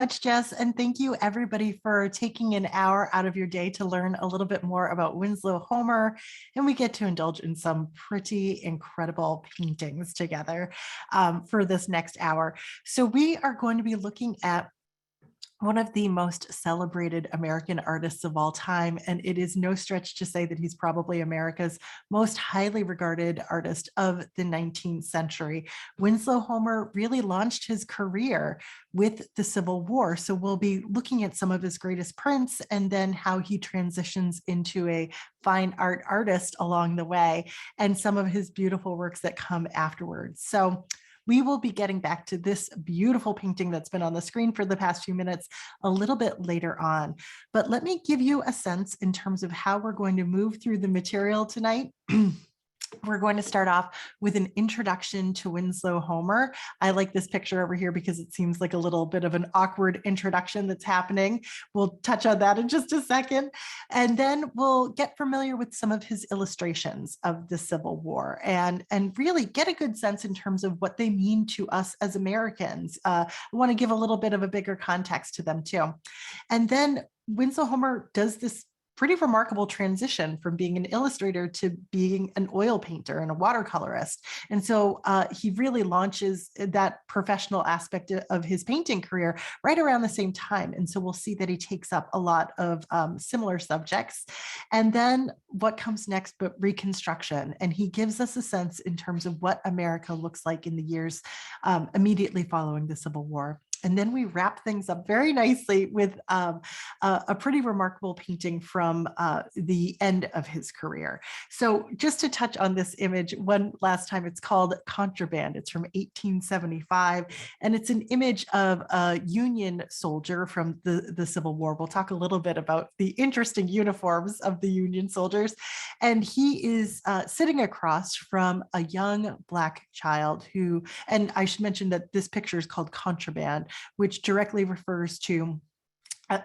much, Jess, and thank you everybody for taking an hour out of your day to learn a little bit more about Winslow Homer, and we get to indulge in some pretty incredible paintings together for this next hour. So we are going to be looking at one of the most celebrated American artists of all time. And it is no stretch to say that he's probably America's most highly regarded artist of the 19th century. Winslow Homer really launched his career with the Civil War. So we'll be looking at some of his greatest prints and then how he transitions into a fine art artist along the way and some of his beautiful works that come afterwards. So we will be getting back to this beautiful painting that's been on the screen for the past few minutes a little bit later on. But let me give you a sense in terms of how we're going to move through the material tonight. We're going to start off with an introduction to Winslow Homer. I like this picture over here because it seems like a little bit of an awkward introduction that's happening. We'll touch on that in just a second. And then we'll get familiar with some of his illustrations of the Civil War and really get a good sense in terms of what they mean to us as Americans. I want to give a little bit of a bigger context to them too. And then Winslow Homer does this pretty remarkable transition from being an illustrator to being an oil painter and a watercolorist. And so he really launches that professional aspect of his painting career right around the same time. And so we'll see that he takes up a lot of similar subjects. And then what comes next but Reconstruction. And he gives us a sense in terms of what America looks like in the years immediately following the Civil War. And then we wrap things up very nicely with a pretty remarkable painting from the end of his career. So just to touch on this image one last time, it's called Contraband. It's from 1875, and it's an image of a Union soldier from the Civil War. We'll talk a little bit about the interesting uniforms of the Union soldiers. And he is sitting across from a young Black child who, and I should mention that this picture is called Contraband, which directly refers to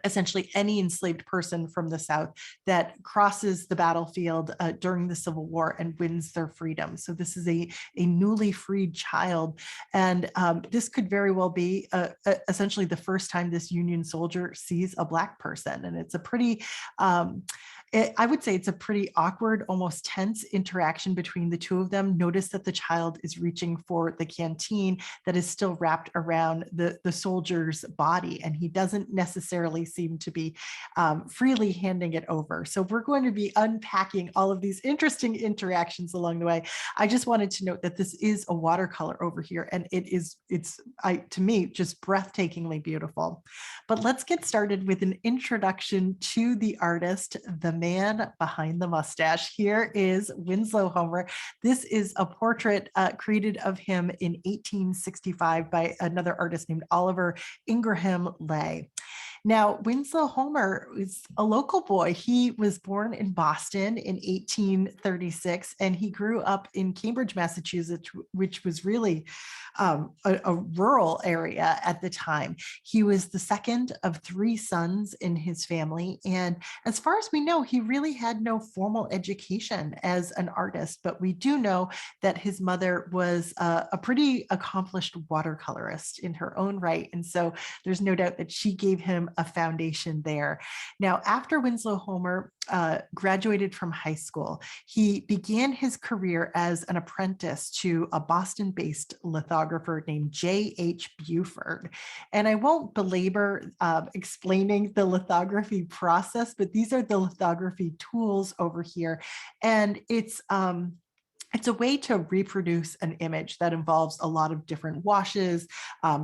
essentially any enslaved person from the South that crosses the battlefield during the Civil War and wins their freedom. So this is a newly freed child. And this could very well be essentially the first time this Union soldier sees a Black person. And it's a pretty, I would say it's a pretty awkward, almost tense interaction between the two of them. Notice that the child is reaching for the canteen that is still wrapped around the soldier's body, and he doesn't necessarily seem to be freely handing it over. So we're going to be unpacking all of these interesting interactions along the way. I just wanted to note that this is a watercolor over here, and it's to me, just breathtakingly beautiful. But let's get started with an introduction to the artist, the man behind the mustache. Here is Winslow Homer. This is a portrait created of him in 1865 by another artist named Oliver Ingraham Lay. Now, Winslow Homer is a local boy. He was born in Boston in 1836, and he grew up in Cambridge, Massachusetts, which was really a rural area at the time. He was the second of three sons in his family. And as far as we know, he really had no formal education as an artist, but we do know that his mother was a pretty accomplished watercolorist in her own right. And so there's no doubt that she gave him a foundation there. Now, after Winslow Homer graduated from high school, he began his career as an apprentice to a Boston-based lithographer named J.H. Buford. And I won't belabor explaining the lithography process, but these are the lithography tools over here. And it's a way to reproduce an image that involves a lot of different washes,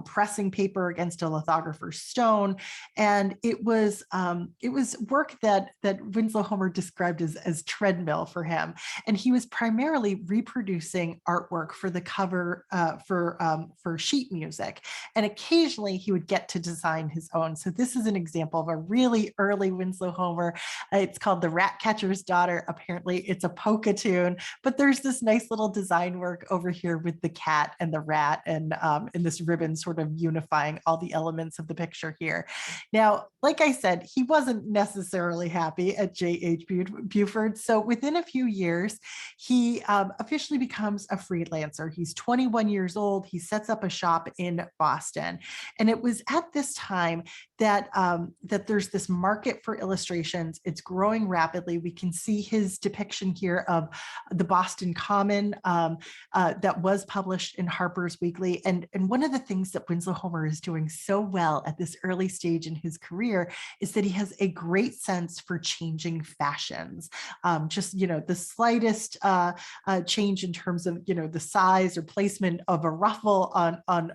pressing paper against a lithographer's stone. And it was work that Winslow Homer described as treadmill for him. And he was primarily reproducing artwork for the cover for sheet music. And occasionally he would get to design his own. So this is an example of a really early Winslow Homer. It's called The Rat Catcher's Daughter. Apparently it's a polka tune, but there's this this nice little design work over here with the cat and the rat and this ribbon sort of unifying all the elements of the picture here. Now, like I said, he wasn't necessarily happy at J.H. Buford. So within a few years, he officially becomes a freelancer. He's 21 years old. He sets up a shop in Boston. And it was at this time that that there's this market for illustrations. It's growing rapidly. We can see his depiction here of the Boston Common that was published in Harper's Weekly. And one of the things that Winslow Homer is doing so well at this early stage in his career is that he has a great sense for changing fashions. Just, the slightest change in terms of, the size or placement of a ruffle on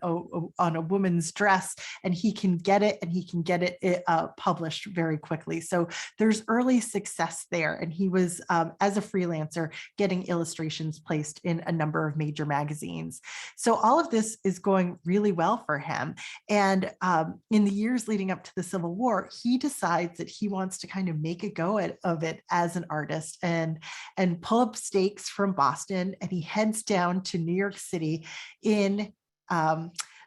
a woman's dress, and he can get it, and he can get it published very quickly. So there's early success there. And he was, as a freelancer, getting illustrations placed in a number of major magazines. So all of this is going really well for him. And in the years leading up to the Civil War, he decides that he wants to kind of make a go of it as an artist and pull up stakes from Boston. And he heads down to New York City in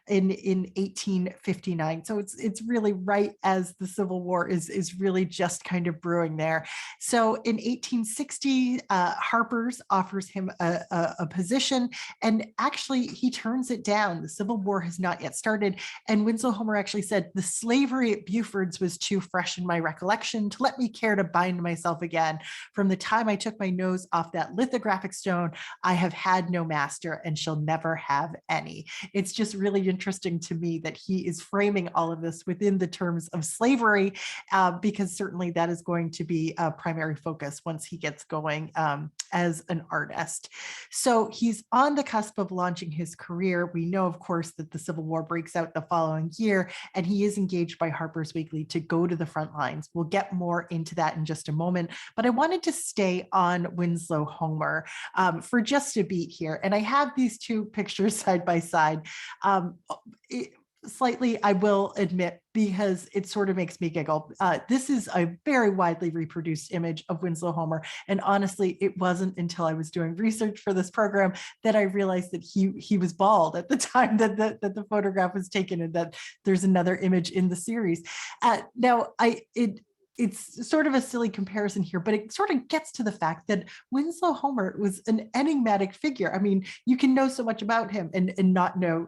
1859. So it's really right as the Civil War is really just kind of brewing there. So in 1860, Harper's offers him a position, and actually he turns it down. The Civil War has not yet started. And Winslow Homer actually said, the slavery at Buford's was too fresh in my recollection to let me care to bind myself again. From the time I took my nose off that lithographic stone, I have had no master and shall never have any. It's just really interesting to me that he is framing all of this within the terms of slavery, because certainly that is going to be a primary focus once he gets going as an artist. So he's on the cusp of launching his career. We know, of course, that the Civil War breaks out the following year, and he is engaged by Harper's Weekly to go to the front lines. We'll get more into that in just a moment, but I wanted to stay on Winslow Homer for just a beat here. And I have these two pictures side by side. Slightly, I will admit, because it sort of makes me giggle. This is a very widely reproduced image of Winslow Homer. And honestly, it wasn't until I was doing research for this program that I realized that he was bald at the time that the photograph was taken, and that there's another image in the series. It's sort of a silly comparison here, but it sort of gets to the fact that Winslow Homer was an enigmatic figure. I mean, you can know so much about him and not know,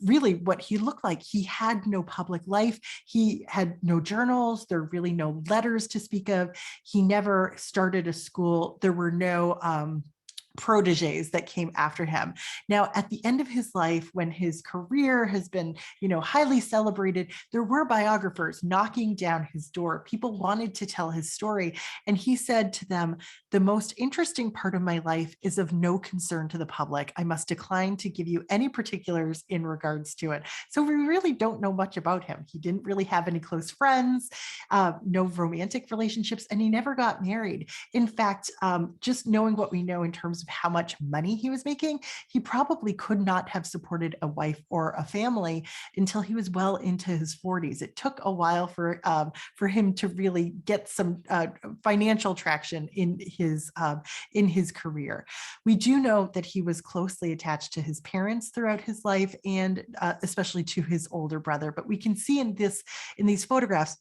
really what he looked like. He had no public life. He had no journals. There are really no letters to speak of. He never started a school. There were no proteges that came after him. Now, at the end of his life, when his career has been, highly celebrated, there were biographers knocking down his door. People wanted to tell his story. And he said to them, the most interesting part of my life is of no concern to the public. I must decline to give you any particulars in regards to it. So we really don't know much about him. He didn't really have any close friends, no romantic relationships, and he never got married. In fact, just knowing what we know in terms of how much money he was making, he probably could not have supported a wife or a family until he was well into his 40s. It took a while for him to really get some financial traction in his career. We do know that he was closely attached to his parents throughout his life, and especially to his older brother. But we can see in these photographs,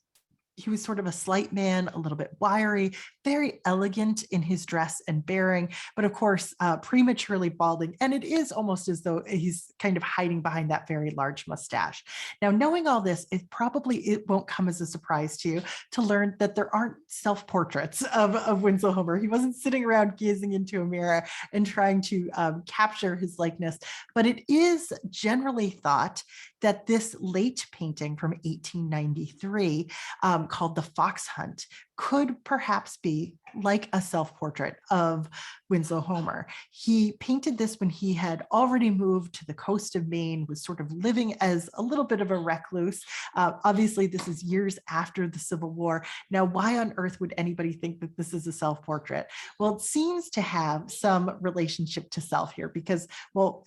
he was sort of a slight man, a little bit wiry, very elegant in his dress and bearing, but of course, prematurely balding. And it is almost as though he's kind of hiding behind that very large mustache. Now, knowing all this, it won't come as a surprise to you to learn that there aren't self-portraits of Winslow Homer. He wasn't sitting around gazing into a mirror and trying to capture his likeness, but it is generally thought that this late painting from 1893 called The Fox Hunt could perhaps be like a self-portrait of Winslow Homer. He painted this when he had already moved to the coast of Maine, was sort of living as a little bit of a recluse. Obviously, this is years after the Civil War. Now, why on earth would anybody think that this is a self-portrait? Well, it seems to have some relationship to self here because,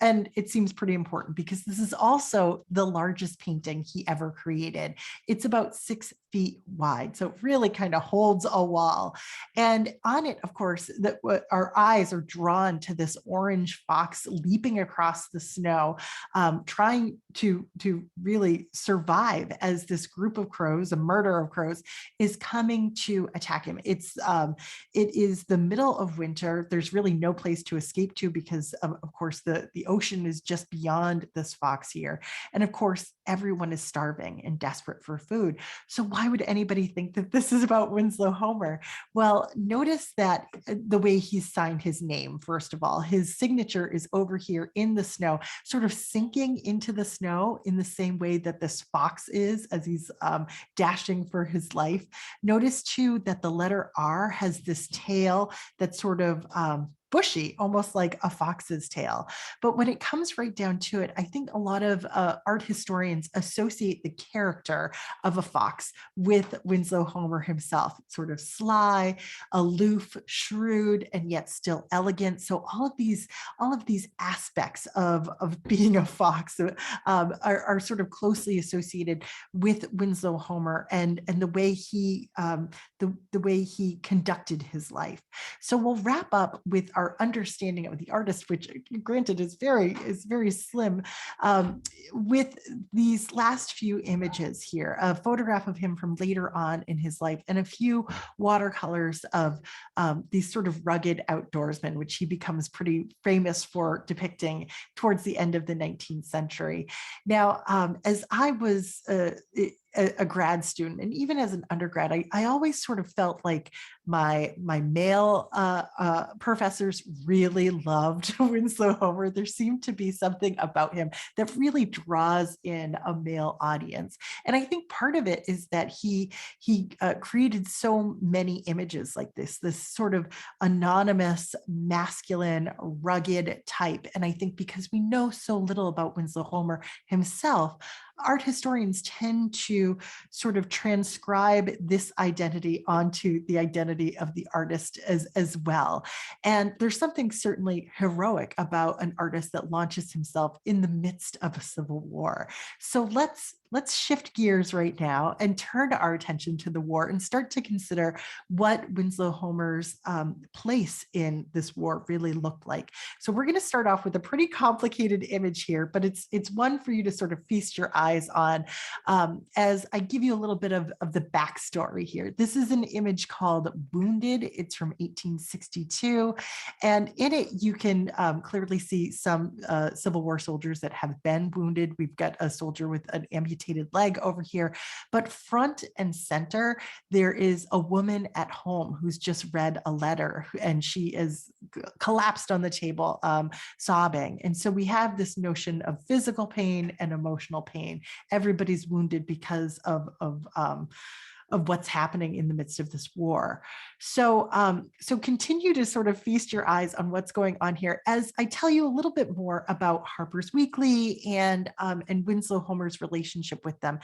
and it seems pretty important because this is also the largest painting he ever created. It's about 6 feet wide. So it really kind of holds a wall. And on it, of course, our eyes are drawn to this orange fox leaping across the snow, trying to really survive as this group of crows, a murder of crows, is coming to attack him. It is the middle of winter. There's really no place to escape to because of course the ocean is just beyond this fox here. And of course, everyone is starving and desperate for food. So why would anybody think that this is about Winslow Homer? Well, notice that the way he's signed his name, first of all, his signature is over here in the snow, sort of sinking into the snow in the same way that this fox is as he's dashing for his life. Notice too that the letter R has this tail that's sort of bushy, almost like a fox's tail. But when it comes right down to it, I think a lot of art historians associate the character of a fox with Winslow Homer himself, sort of sly, aloof, shrewd, and yet still elegant. So all of these aspects of being a fox are sort of closely associated with Winslow Homer and the way the way he conducted his life. So we'll wrap up with our understanding of the artist, which granted is very slim, with these last few images here, a photograph of him from later on in his life and a few watercolors of these sort of rugged outdoorsmen, which he becomes pretty famous for depicting towards the end of the 19th century. Now, as I was a grad student, and even as an undergrad, I always sort of felt like my male professors really loved Winslow Homer. There seemed to be something about him that really draws in a male audience. And I think part of it is that he created so many images like this sort of anonymous, masculine, rugged type. And I think because we know so little about Winslow Homer himself, art historians tend to sort of transcribe this identity onto the identity of the artist as well. And there's something certainly heroic about an artist that launches himself in the midst of a civil war. So let's shift gears right now and turn our attention to the war and start to consider what Winslow Homer's place in this war really looked like. So we're going to start off with a pretty complicated image here, but it's one for you to sort of feast your eyes on as I give you a little bit of the backstory here. This is an image called Wounded. It's from 1862. And in it, you can clearly see some Civil War soldiers that have been wounded. We've got a soldier with an amputated leg over here, but front and center, there is a woman at home who's just read a letter and she is collapsed on the table, sobbing. And so we have this notion of physical pain and emotional pain. Everybody's wounded because of what's happening in the midst of this war. So, so continue to sort of feast your eyes on what's going on here as I tell you a little bit more about Harper's Weekly and Winslow Homer's relationship with them.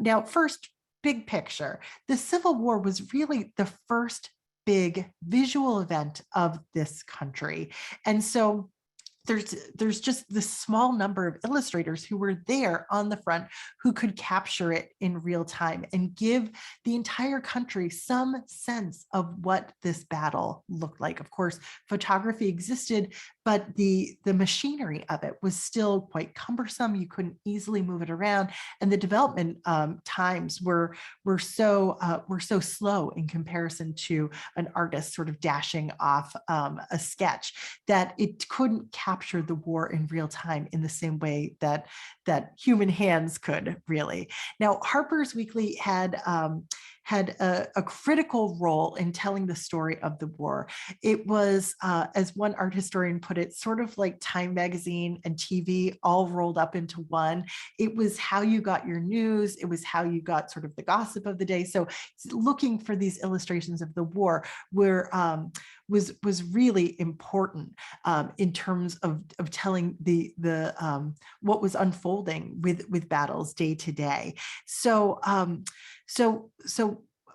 Now, first, big picture. The Civil War was really the first big visual event of this country. And so there's just this small number of illustrators who were there on the front who could capture it in real time and give the entire country some sense of what this battle looked like. Of course, photography existed, but the machinery of it was still quite cumbersome. You couldn't easily move it around, and the development times were so slow in comparison to an artist sort of dashing off a sketch that it couldn't capture the war in real time in the same way that human hands could, really. Now, Harper's Weekly had a critical role in telling the story of the war. It was, as one art historian put it, sort of like Time magazine and TV all rolled up into one. It was how you got your news. It was how you got sort of the gossip of the day. So looking for these illustrations of the war was really important in terms of telling the what was unfolding with battles day to day. So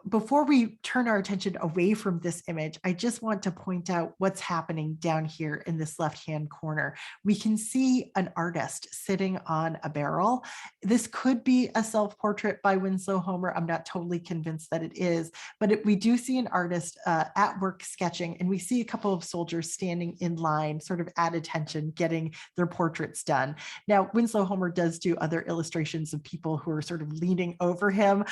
before we turn our attention away from this image, I just want to point out what's happening down here in this left-hand corner. We can see an artist sitting on a barrel. This could be a self-portrait by Winslow Homer. I'm not totally convinced that it is, but we do see an artist at work sketching, and we see a couple of soldiers standing in line, sort of at attention, getting their portraits done. Now, Winslow Homer does do other illustrations of people who are sort of leaning over him,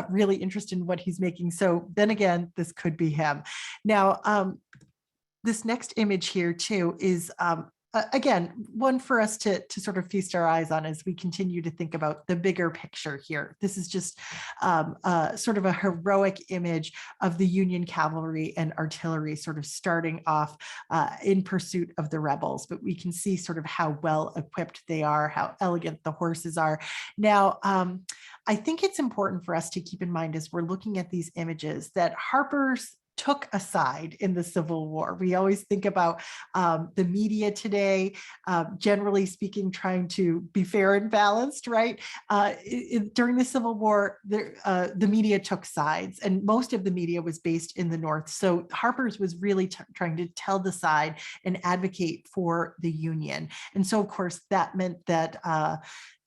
really interested in what he's making. So then again, this could be him. Now, this next image here too is again, one for us to sort of feast our eyes on as we continue to think about the bigger picture here. This is just sort of a heroic image of the Union cavalry and artillery sort of starting off in pursuit of the rebels, but we can see sort of how well equipped they are, how elegant the horses are. Now, I think it's important for us to keep in mind as we're looking at these images that Harper's took a side in the Civil War. We always think about the media today, generally speaking, trying to be fair and balanced, right? During the Civil War, the media took sides, and most of the media was based in the North. So Harper's was really trying to tell the side and advocate for the Union. And so, of course, that meant that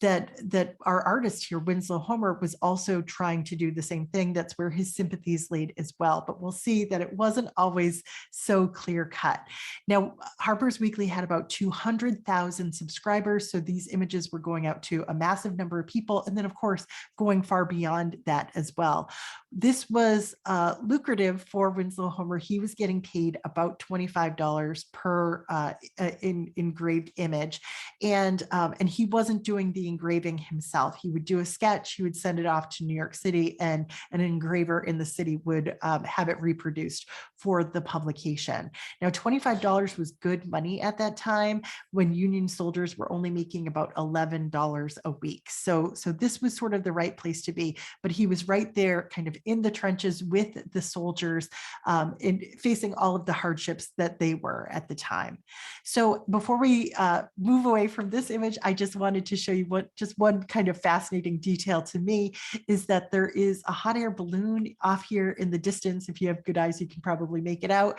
that our artist here, Winslow Homer, was also trying to do the same thing. That's where his sympathies laid as well. But we'll see that it wasn't always so clear cut. Now, Harper's Weekly had about 200,000 subscribers. So these images were going out to a massive number of people. And then, of course, going far beyond that as well. This was lucrative for Winslow Homer. He was getting paid about $25 per engraved image. And he wasn't doing the engraving himself. He would do a sketch, he would send it off to New York City, and an engraver in the city would have it reproduced for the publication. Now, $25 was good money at that time when Union soldiers were only making about $11 a week. So this was sort of the right place to be, but he was right there kind of in the trenches with the soldiers and facing all of the hardships that they were at the time. So before we move away from this image, I just wanted to show you just one kind of fascinating detail to me is that there is a hot air balloon off here in the distance. If you have good eyes, you can probably make it out,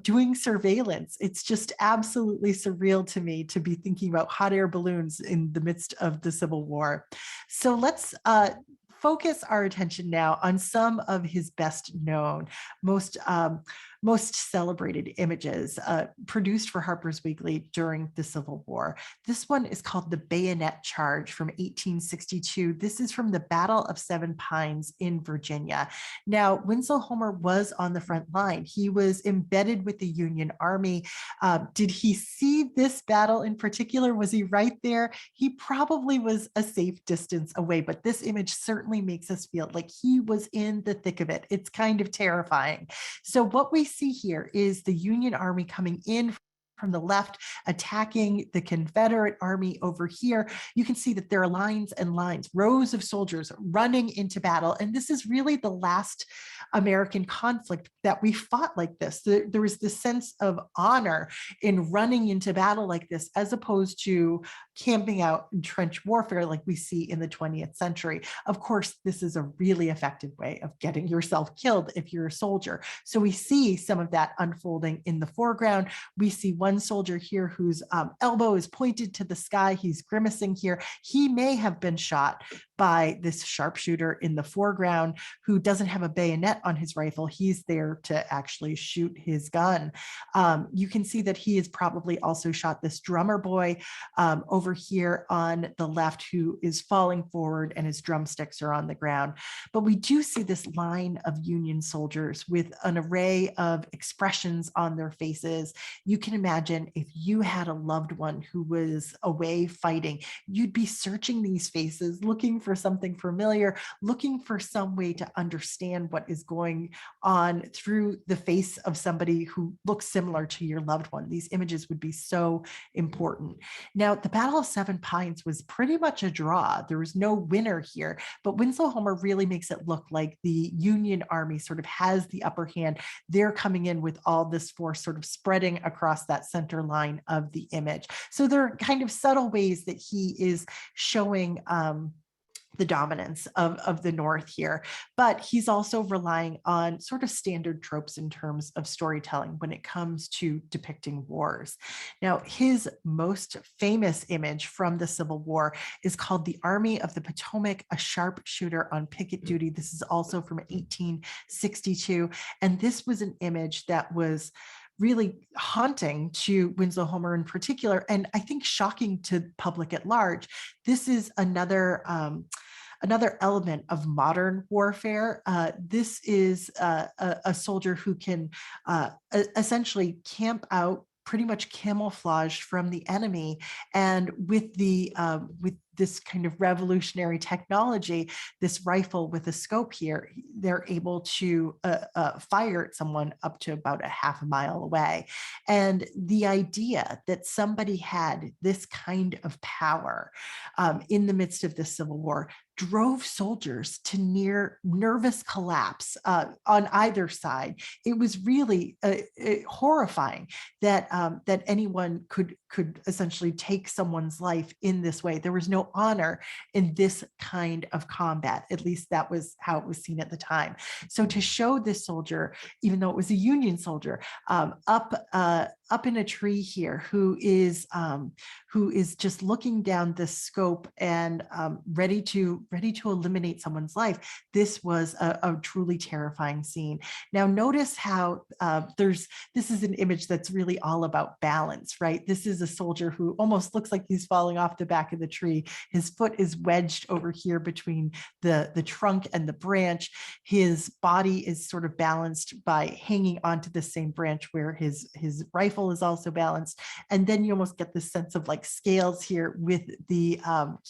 doing surveillance. It's just absolutely surreal to me to be thinking about hot air balloons in the midst of the Civil War. So let's focus our attention now on some of his best known, most celebrated images produced for Harper's Weekly during the Civil War. This one is called The Bayonet Charge from 1862. This is from the Battle of Seven Pines in Virginia. Now, Winslow Homer was on the front line. He was embedded with the Union Army. Did he see this battle in particular? Was he right there? He probably was a safe distance away, but this image certainly makes us feel like he was in the thick of it. It's kind of terrifying. So what we see here is the Union Army coming in from the left, attacking the Confederate army over here. You can see that there are lines and lines, rows of soldiers running into battle. And this is really the last American conflict that we fought like this. There was this sense of honor in running into battle like this, as opposed to camping out in trench warfare like we see in the 20th century. Of course, this is a really effective way of getting yourself killed if you're a soldier. So we see some of that unfolding in the foreground. We see one soldier here whose elbow is pointed to the sky. He's grimacing here. He may have been shot by this sharpshooter in the foreground who doesn't have a bayonet on his rifle. He's there to actually shoot his gun. You can see that he has probably also shot this drummer boy over here on the left, who is falling forward and his drumsticks are on the ground. But we do see this line of Union soldiers with an array of expressions on their faces. You can imagine if you had a loved one who was away fighting, you'd be searching these faces, looking for something familiar, looking for some way to understand what is going on through the face of somebody who looks similar to your loved one. These images would be so important. Now, the Battle of Seven Pines was pretty much a draw. There was no winner here, but Winslow Homer really makes it look like the Union Army sort of has the upper hand. They're coming in with all this force sort of spreading across that center line of the image. So there are kind of subtle ways that he is showing the dominance of the North here. But he's also relying on sort of standard tropes in terms of storytelling when it comes to depicting wars. Now, his most famous image from the Civil War is called The Army of the Potomac, a Sharpshooter on Picket Duty. This is also from 1862. And this was an image that was really haunting to Winslow Homer in particular, and I think shocking to the public at large. This is another element of modern warfare. This is a soldier who can essentially camp out pretty much camouflaged from the enemy, and with this kind of revolutionary technology, this rifle with a scope here, they're able to fire at someone up to about a half a mile away. And the idea that somebody had this kind of power in the midst of the Civil War drove soldiers to near nervous collapse on either side. It was really horrifying that that anyone could essentially take someone's life in this way. There was no honor in this kind of combat. At least that was how it was seen at the time. So to show this soldier, even though it was a Union soldier, up in a tree here, who is just looking down the scope and ready to eliminate someone's life. This was a truly terrifying scene. Now notice how this is an image that's really all about balance, right? This is a soldier who almost looks like he's falling off the back of the tree. His foot is wedged over here between the trunk and the branch. His body is sort of balanced by hanging onto the same branch where his rifle is also balanced. And then you almost get this sense of like scales here with the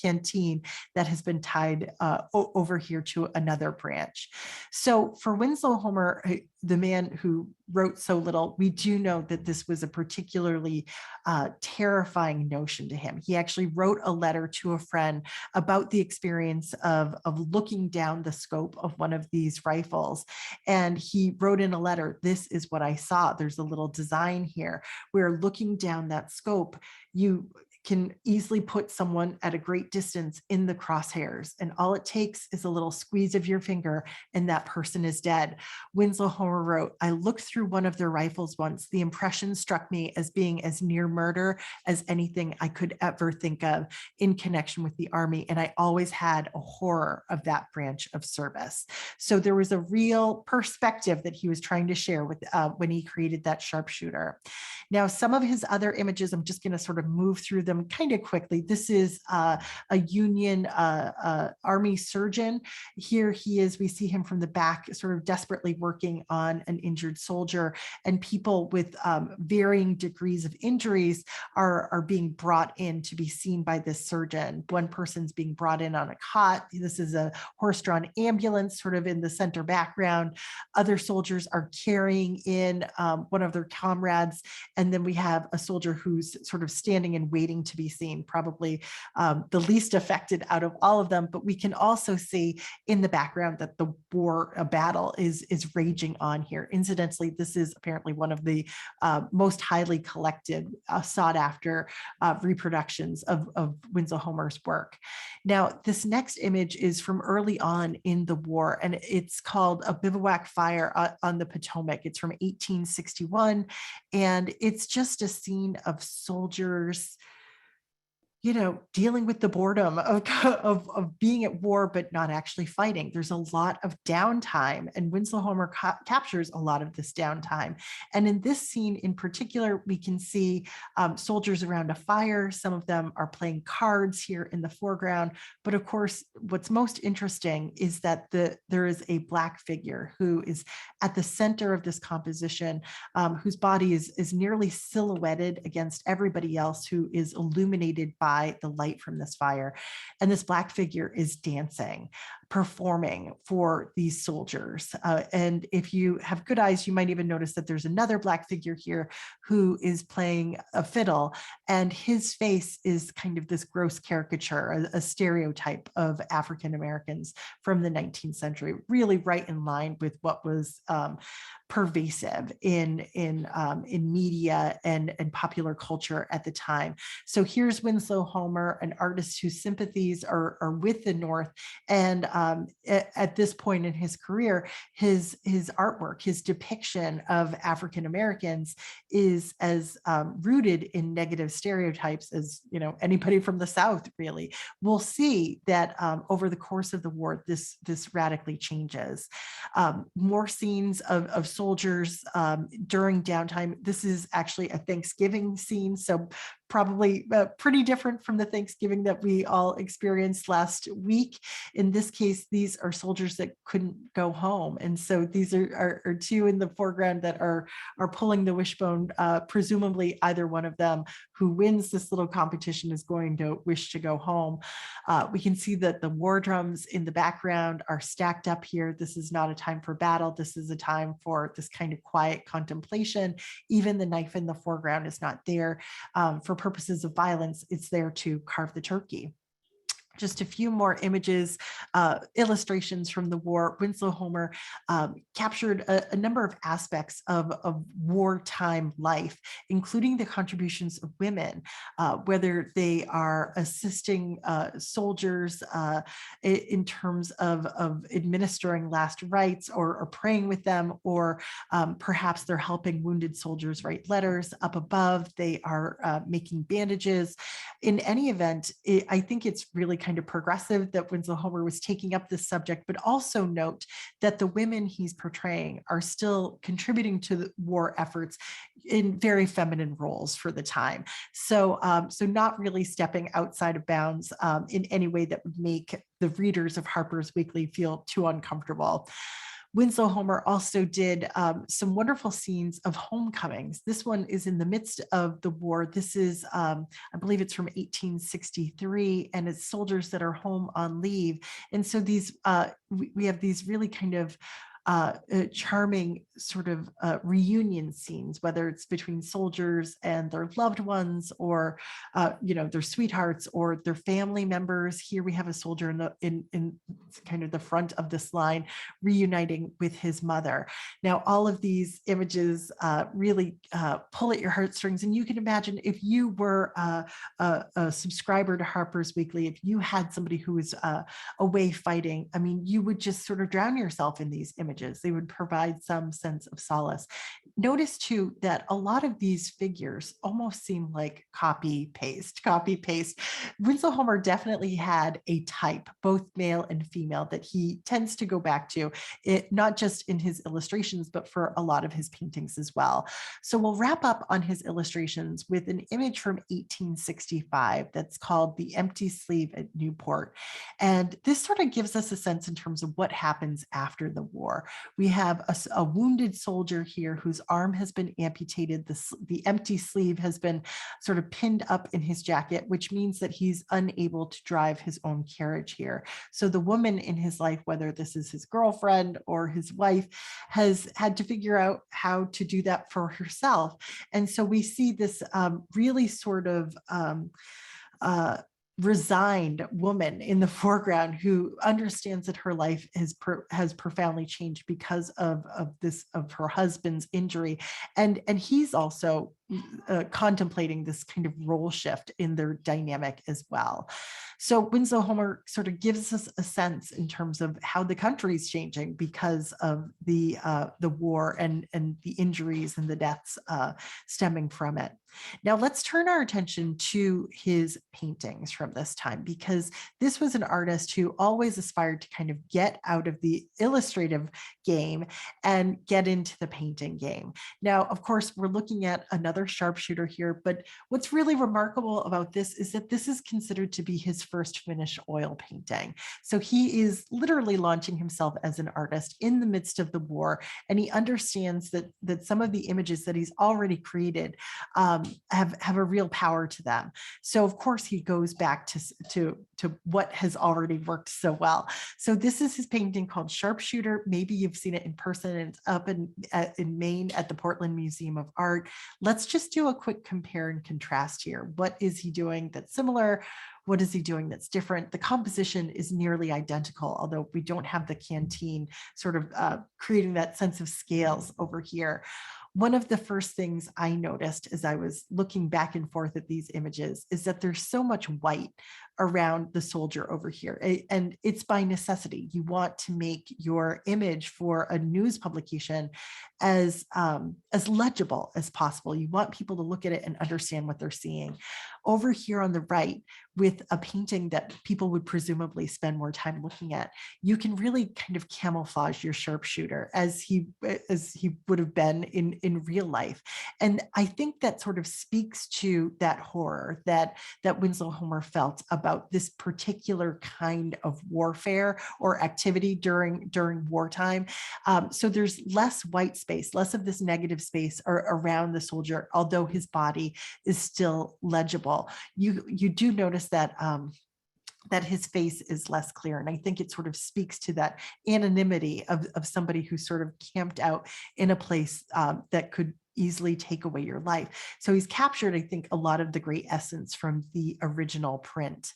canteen that has been tied over here to another branch. So for Winslow Homer, the man who wrote so little, we do know that this was a particularly terrifying notion to him. He actually wrote a letter to a friend about the experience of looking down the scope of one of these rifles. And he wrote in a letter, "This is what I saw." There's a little design here where looking down that scope, you can easily put someone at a great distance in the crosshairs. And all it takes is a little squeeze of your finger and that person is dead. Winslow Homer wrote, "I looked through one of their rifles once. The impression struck me as being as near murder as anything I could ever think of in connection with the Army. And I always had a horror of that branch of service." So there was a real perspective that he was trying to share with when he created that sharpshooter. Now, some of his other images, I'm just going to sort of move through them kind of quickly. This is a Union Army surgeon. Here he is. We see him from the back, sort of desperately working on an injured soldier, and people with varying degrees of injuries are being brought in to be seen by this surgeon. One person's being brought in on a cot. This is a horse-drawn ambulance sort of in the center background. Other soldiers are carrying in one of their comrades. And then we have a soldier who's sort of standing and waiting to be seen, probably the least affected out of all of them. But we can also see in the background that the war, a battle is raging on here. Incidentally, this is apparently one of the most highly collected, sought after reproductions of Winslow Homer's work. Now, this next image is from early on in the war, and it's called A Bivouac Fire on the Potomac. It's from 1861, and it's just a scene of soldiers, you know, dealing with the boredom of being at war, but not actually fighting. There's a lot of downtime, and Winslow Homer captures a lot of this downtime. And in this scene in particular, we can see soldiers around a fire. Some of them are playing cards here in the foreground. But of course, what's most interesting is that there is a Black figure who is at the center of this composition, whose body is nearly silhouetted against everybody else, who is illuminated by the light from this fire. And this Black figure is dancing. performing for these soldiers. And if you have good eyes, you might even notice that there's another Black figure here who is playing a fiddle, and his face is kind of this gross caricature, a stereotype of African Americans from the 19th century, really right in line with what was pervasive in media and popular culture at the time. So here's Winslow Homer, an artist whose sympathies are with the North, and at this point in his career, his artwork, his depiction of African Americans is as rooted in negative stereotypes as anybody from the South. Really, we'll see that over the course of the war, this radically changes. More scenes of soldiers during downtime. This is actually a Thanksgiving scene, so probably pretty different from the Thanksgiving that we all experienced last week. In this case, these are soldiers that couldn't go home. And so these are two in the foreground that are pulling the wishbone. Presumably either one of them who wins this little competition is going to wish to go home. We can see that the war drums in the background are stacked up here. This is not a time for battle. This is a time for this kind of quiet contemplation. Even the knife in the foreground is not there for purposes of violence. It's there to carve the turkey. Just a few more images, illustrations from the war. Winslow Homer captured a number of aspects of wartime life, including the contributions of women, whether they are assisting soldiers in terms of administering last rites or praying with them, or perhaps they're helping wounded soldiers write letters. Up above, they are making bandages. In any event, I think it's really kind of progressive that Winslow Homer was taking up this subject, but also note that the women he's portraying are still contributing to the war efforts in very feminine roles for the time. So, so not really stepping outside of bounds in any way that would make the readers of Harper's Weekly feel too uncomfortable. Winslow Homer also did some wonderful scenes of homecomings. This one is in the midst of the war. This is, I believe it's from 1863, and it's soldiers that are home on leave. And so these, we have these really kind of charming sort of reunion scenes, whether it's between soldiers and their loved ones, or their sweethearts or their family members. Here we have a soldier in kind of the front of this line reuniting with his mother. Now, all of these images really pull at your heartstrings, and you can imagine if you were a subscriber to Harper's Weekly, if you had somebody who was away fighting, I mean, you would just sort of drown yourself in these images. They would provide some sense of solace. Notice too that a lot of these figures almost seem like copy paste. Winslow Homer definitely had a type, both male and female, that he tends to go back to, not just in his illustrations, but for a lot of his paintings as well. So we'll wrap up on his illustrations with an image from 1865 that's called The Empty Sleeve at Newport. And this sort of gives us a sense in terms of what happens after the war. We have a wounded soldier here whose arm has been amputated. The empty sleeve has been sort of pinned up in his jacket, which means that he's unable to drive his own carriage here. So the woman in his life, whether this is his girlfriend or his wife, has had to figure out how to do that for herself. And so we see this really sort of resigned woman in the foreground who understands that her life has profoundly changed because of her husband's injury, and he's also contemplating this kind of role shift in their dynamic as well. So Winslow Homer sort of gives us a sense in terms of how the country's changing because of the war and the injuries and the deaths stemming from it. Now let's turn our attention to his paintings from this time, because this was an artist who always aspired to kind of get out of the illustrative game and get into the painting game. Now, of course, we're looking at another sharpshooter here, but what's really remarkable about this is that this is considered to be his first finished oil painting. So he is literally launching himself as an artist in the midst of the war, and he understands that some of the images that he's already created have a real power to them. So of course he goes back to to what has already worked so well. So this is his painting called Sharpshooter. Maybe you've seen it in person. It's up in Maine at the Portland Museum of Art. Let's just do a quick compare and contrast here. What is he doing that's similar? What is he doing that's different? The composition is nearly identical, although we don't have the canteen sort of creating that sense of scales over here. One of the first things I noticed as I was looking back and forth at these images is that there's so much white around the soldier over here. And it's by necessity. You want to make your image for a news publication as legible as possible. You want people to look at it and understand what they're seeing. Over here on the right, with a painting that people would presumably spend more time looking at, you can really kind of camouflage your sharpshooter as he would have been in real life. And I think that sort of speaks to that horror that Winslow Homer felt about this particular kind of warfare or activity during wartime. So there's less white space, less of this negative space around the soldier, although his body is still legible. You do notice that that his face is less clear. And I think it sort of speaks to that anonymity of somebody who sort of camped out in a place that could easily take away your life. So he's captured, I think, a lot of the great essence from the original print.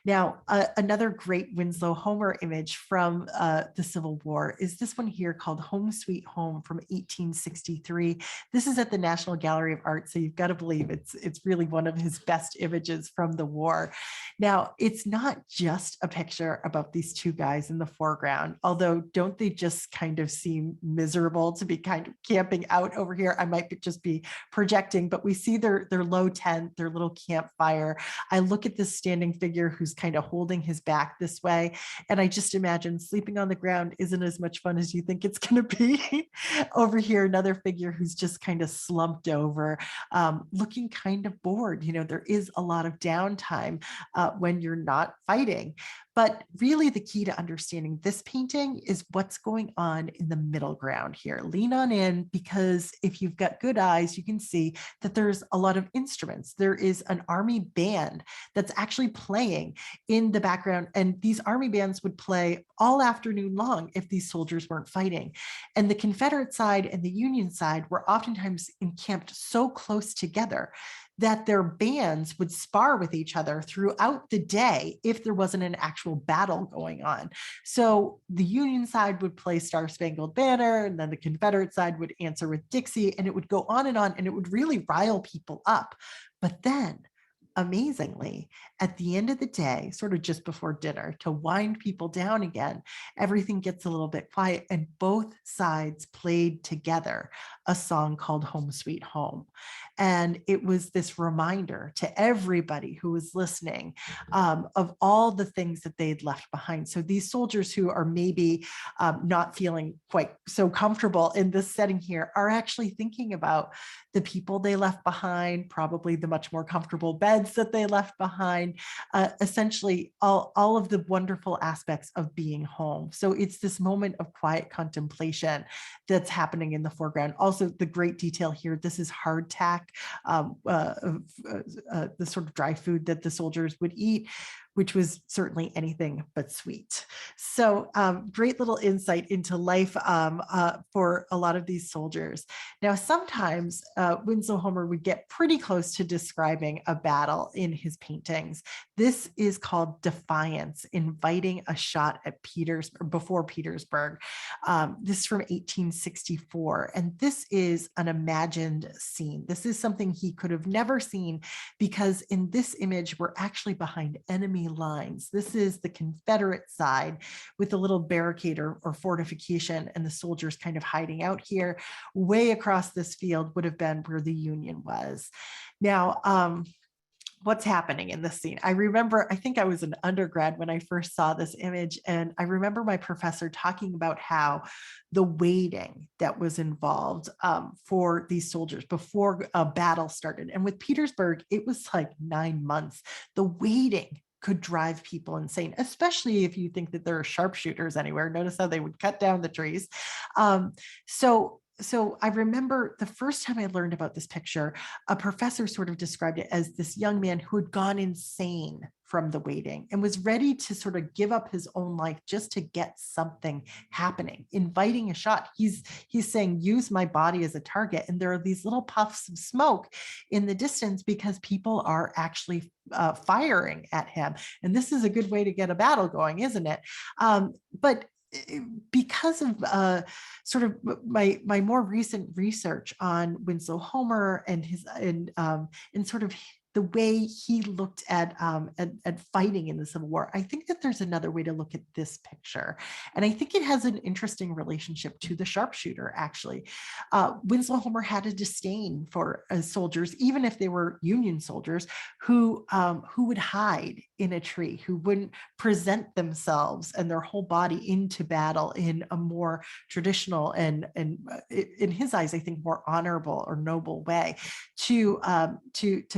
Now, another great Winslow Homer image from the Civil War is this one here called Home Sweet Home from 1863. This is at the National Gallery of Art, so you've got to believe it's really one of his best images from the war. Now, it's not just a picture about these two guys in the foreground, although don't they just kind of seem miserable to be kind of camping out over here? I might just be projecting, but we see their low tent, their little campfire. I look at this standing figure who's kind of holding his back this way, and I just imagine sleeping on the ground isn't as much fun as you think it's going to be. Over here, another figure who's just kind of slumped over, looking kind of bored. You know, there is a lot of downtime when you're not fighting. But really the key to understanding this painting is what's going on in the middle ground here. Lean on in, because if you've got good eyes, you can see that there's a lot of instruments. There is an army band that's actually playing in the background. And these army bands would play all afternoon long if these soldiers weren't fighting. And the Confederate side and the Union side were oftentimes encamped so close together that their bands would spar with each other throughout the day if there wasn't an actual battle going on. So the Union side would play Star Spangled Banner, and then the Confederate side would answer with Dixie, and it would go on, and it would really rile people up. But then, amazingly, at the end of the day, sort of just before dinner, to wind people down again, everything gets a little bit quiet, and both sides played together a song called Home Sweet Home. And it was this reminder to everybody who was listening of all the things that they'd left behind. So these soldiers who are maybe not feeling quite so comfortable in this setting here are actually thinking about the people they left behind, probably the much more comfortable beds that they left behind, essentially all of the wonderful aspects of being home. So it's this moment of quiet contemplation that's happening in the foreground. Also, the great detail here, this is hardtack, the sort of dry food that the soldiers would eat, which was certainly anything but sweet. So great little insight into life for a lot of these soldiers. Now, sometimes Winslow Homer would get pretty close to describing a battle in his paintings. This is called Defiance, inviting a shot at before Petersburg. This is from 1864, and this is an imagined scene. This is something he could have never seen, because in this image, we're actually behind enemy lines. This is the Confederate side with a little barricade or fortification, and the soldiers kind of hiding out here. Way across this field would have been where the Union was. Now, what's happening in this scene? I remember, I think I was an undergrad when I first saw this image, and I remember my professor talking about how the waiting that was involved for these soldiers before a battle started. And with Petersburg, it was like 9 months. The waiting could drive people insane, especially if you think that there are sharpshooters anywhere. Notice how they would cut down the trees. So so I remember the first time I learned about this picture, a professor sort of described it as this young man who had gone insane from the waiting and was ready to sort of give up his own life just to get something happening, inviting a shot. He's saying, use my body as a target. And there are these little puffs of smoke in the distance because people are actually firing at him. And this is a good way to get a battle going, isn't it? But because of sort of my more recent research on Winslow Homer and his and sort of the way he looked at fighting in the Civil War, I think that there's another way to look at this picture, and I think it has an interesting relationship to the sharpshooter. Actually, Winslow Homer had a disdain for soldiers, even if they were Union soldiers, who would hide in a tree, who wouldn't present themselves and their whole body into battle in a more traditional and in his eyes, I think, more honorable or noble way, to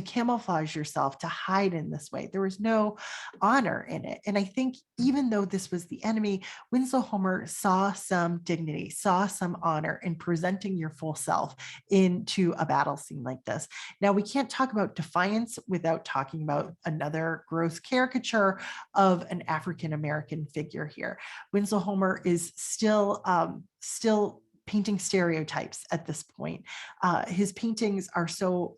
camouflage yourself, to hide in this way. There was no honor in it. And I think even though this was the enemy, Winslow Homer saw some dignity, saw some honor in presenting your full self into a battle scene like this. Now, we can't talk about defiance without talking about another gross caricature of an African American figure here. Winslow Homer is still painting stereotypes at this point. His paintings are so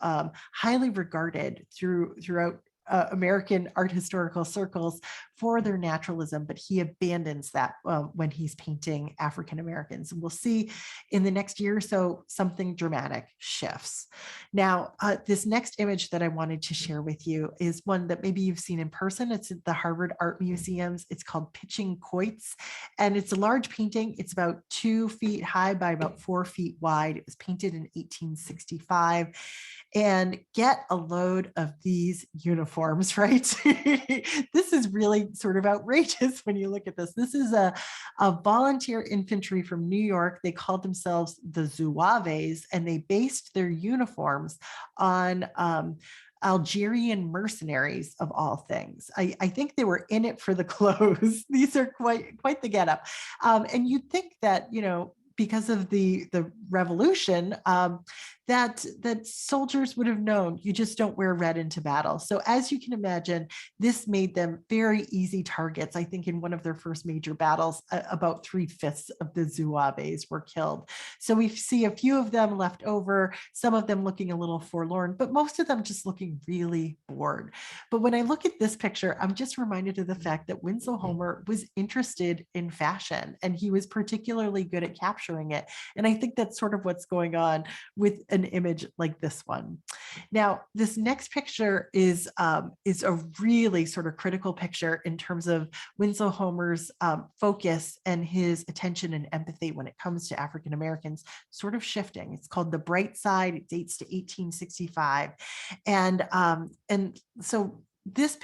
highly regarded throughout American art historical circles for their naturalism, but he abandons that when he's painting African Americans. And we'll see in the next year or so, something dramatic shifts. Now, this next image that I wanted to share with you is one that maybe you've seen in person. It's at the Harvard Art Museums. It's called Pitching Quoits, and it's a large painting. It's about 2 feet high by about 4 feet wide. It was painted in 1865. And get a load of these uniforms, right? This is really sort of outrageous when you look at this. This is a volunteer infantry from New York. They called themselves the Zouaves, and they based their uniforms on Algerian mercenaries of all things. I think they were in it for the clothes. These are quite the getup. And you'd think that, because of the revolution, that soldiers would have known you just don't wear red into battle. So as you can imagine, this made them very easy targets. I think in one of their first major battles, about 3/5 of the Zouaves were killed. So we see a few of them left over, some of them looking a little forlorn, but most of them just looking really bored. But when I look at this picture, I'm just reminded of the fact that Winslow Homer was interested in fashion, and he was particularly good at capturing it. And I think that's sort of what's going on with an image like this one. Now, this next picture is a really sort of critical picture in terms of Winslow Homer's focus and his attention and empathy when it comes to African Americans sort of shifting. It's called The Bright Side. It dates to 1865. And so this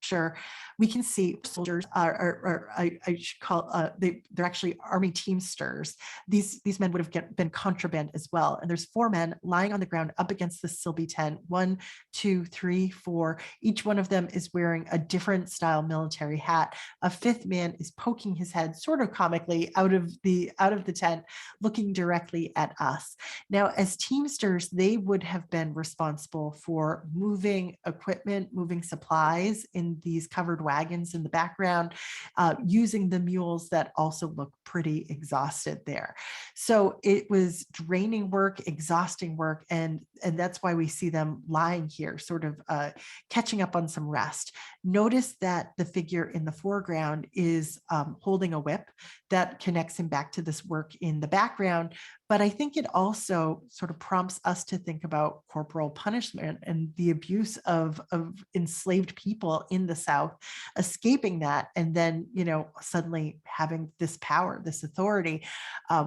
picture, we can see soldiers I should call they're actually army teamsters. These men would have been contraband as well. And there's 4 men lying on the ground up against the Silby tent. 1, 2, 3, 4. Each one of them is wearing a different style military hat. A 5th man is poking his head sort of comically out of the tent, looking directly at us. Now, as teamsters, they would have been responsible for moving equipment, moving supplies in these covered wagons in the background, using the mules that also look pretty exhausted there. So it was draining work, exhausting work, and that's why we see them lying here, sort of catching up on some rest. Notice that the figure in the foreground is holding a whip that connects him back to this work in the background. But I think it also sort of prompts us to think about corporal punishment and the abuse of enslaved people in the South, escaping that, and then, suddenly having this power, this authority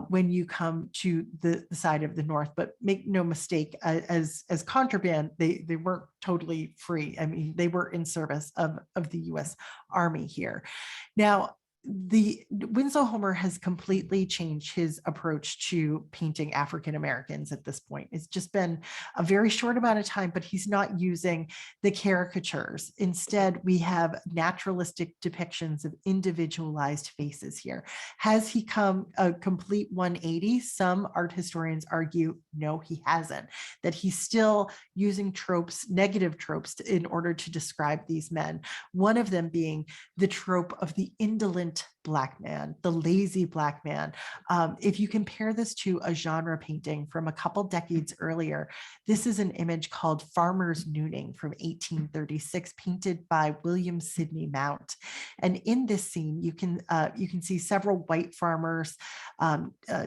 when you come to the side of the North. But make no mistake, as contraband, they weren't totally free. I mean, they were in service of the U.S. Army here. Now, the Winslow Homer has completely changed his approach to painting African Americans at this point. It's just been a very short amount of time, but he's not using the caricatures. Instead, we have naturalistic depictions of individualized faces here. Has he come a complete 180? Some art historians argue no, he hasn't, that he's still using tropes, negative tropes, in order to describe these men. One of them being the trope of the indolent Black man, the lazy Black man. If you compare this to a genre painting from a couple decades earlier, this is an image called Farmer's Nooning from 1836, painted by William Sidney Mount. And in this scene, you can see several white farmers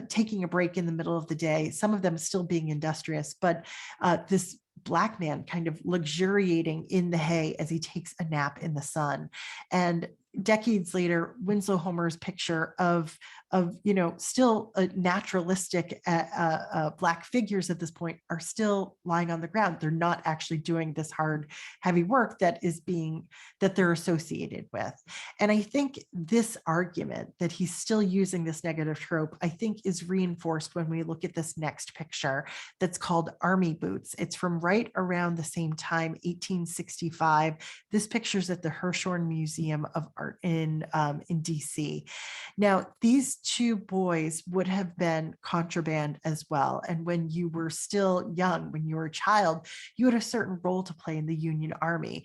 taking a break in the middle of the day, some of them still being industrious, but this Black man kind of luxuriating in the hay as he takes a nap in the sun. And decades later, Winslow Homer's picture of still naturalistic Black figures at this point are still lying on the ground. They're not actually doing this hard, heavy work that they're associated with. And I think this argument that he's still using this negative trope, I think is reinforced when we look at this next picture that's called Army Boots. It's from right around the same time, 1865. This picture's at the Hirshhorn Museum of Art in DC. Now, these two boys would have been contraband as well. And when you were still young, when you were a child, you had a certain role to play in the Union Army.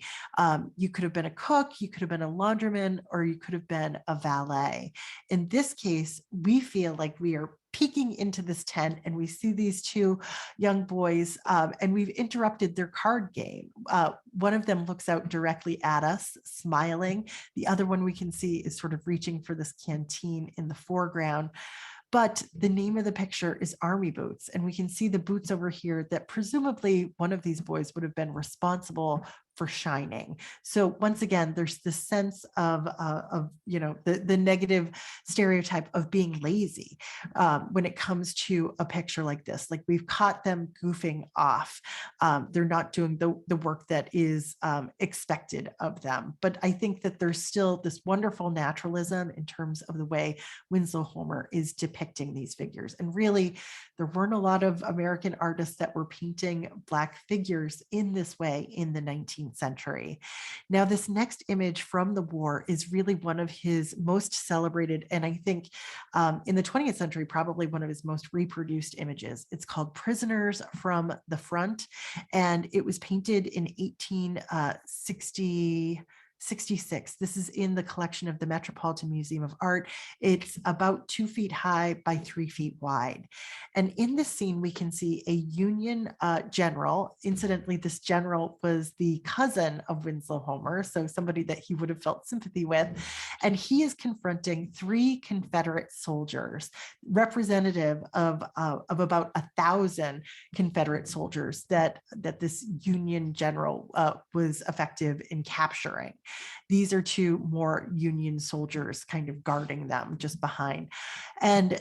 You could have been a cook, you could have been a laundryman, or you could have been a valet. In this case, we feel like we are peeking into this tent and we see these two young boys and we've interrupted their card game. One of them looks out directly at us, smiling. The other one we can see is sort of reaching for this canteen in the foreground. But the name of the picture is Army Boots. And we can see the boots over here that presumably one of these boys would have been responsible for shining. So once again, there's this sense of the negative stereotype of being lazy when it comes to a picture like this. Like, we've caught them goofing off. They're not doing the work that is expected of them. But I think that there's still this wonderful naturalism in terms of the way Winslow Homer is depicting these figures. And really, there weren't a lot of American artists that were painting Black figures in this way in the 19th century. Now, this next image from the war is really one of his most celebrated, and I think in the 20th century, probably one of his most reproduced images. It's called Prisoners from the Front, and it was painted in 1866. This is in the collection of the Metropolitan Museum of Art. It's about 2 feet high by 3 feet wide. And in this scene, we can see a Union general. Incidentally, this general was the cousin of Winslow Homer, so somebody that he would have felt sympathy with. And he is confronting 3 Confederate soldiers, representative of about 1,000 Confederate soldiers that this Union general was effective in capturing. These are 2 more Union soldiers kind of guarding them just behind. And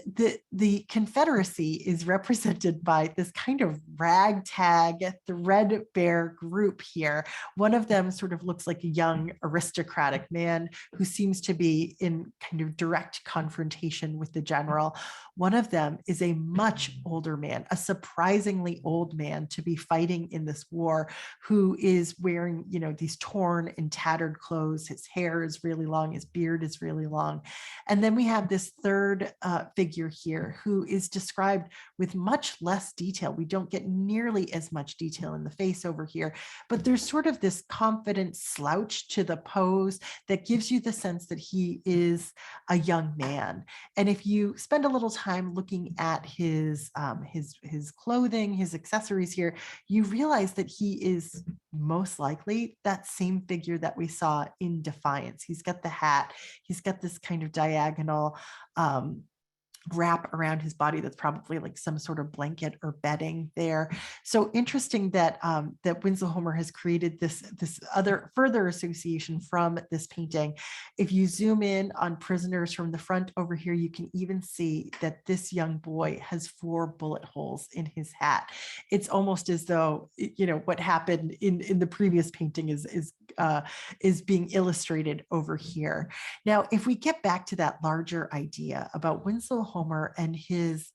the Confederacy is represented by this kind of ragtag, threadbare group here. One of them sort of looks like a young aristocratic man who seems to be in kind of direct confrontation with the general. One of them is a much older man, a surprisingly old man to be fighting in this war, who is wearing, these torn and tattered clothes. His hair is really long, his beard is really long. And then we have this third figure here who is described with much less detail. We don't get nearly as much detail in the face over here, but there's sort of this confident slouch to the pose that gives you the sense that he is a young man. And if you spend a little time looking at his clothing, his accessories here, you realize that he is most likely that same figure that we saw in Defiance. He's got the hat, he's got this kind of diagonal wrap around his body that's probably like some sort of blanket or bedding there. So interesting that that Winslow Homer has created this other further association from this painting. If you zoom in on Prisoners from the Front over here, you can even see that this young boy has 4 bullet holes in his hat. It's almost as though what happened in the previous painting is is being illustrated over here. Now, if we get back to that larger idea about Winslow Homer and his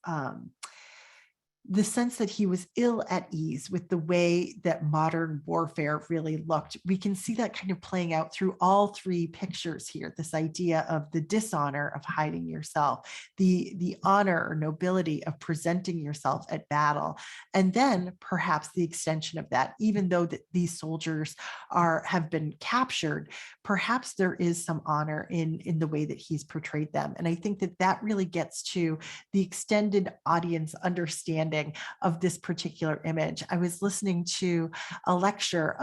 the sense that he was ill at ease with the way that modern warfare really looked. We can see that kind of playing out through all three pictures here, this idea of the dishonor of hiding yourself, the honor or nobility of presenting yourself at battle, and then perhaps the extension of that, even though that these soldiers have been captured, perhaps there is some honor in the way that he's portrayed them. And I think that that really gets to the extended audience understanding of this particular image. I was listening to a lecture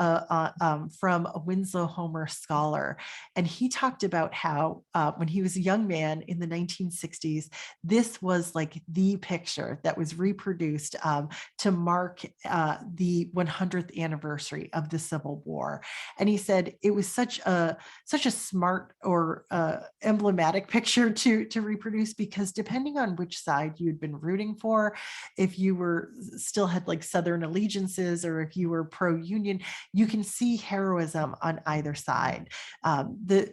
from a Winslow Homer scholar, and he talked about how when he was a young man in the 1960s, this was like the picture that was reproduced to mark the 100th anniversary of the Civil War. And he said it was such a smart or emblematic picture to reproduce, because depending on which side you'd been rooting for, if you were still had like Southern allegiances or if you were pro-Union, you can see heroism on either side.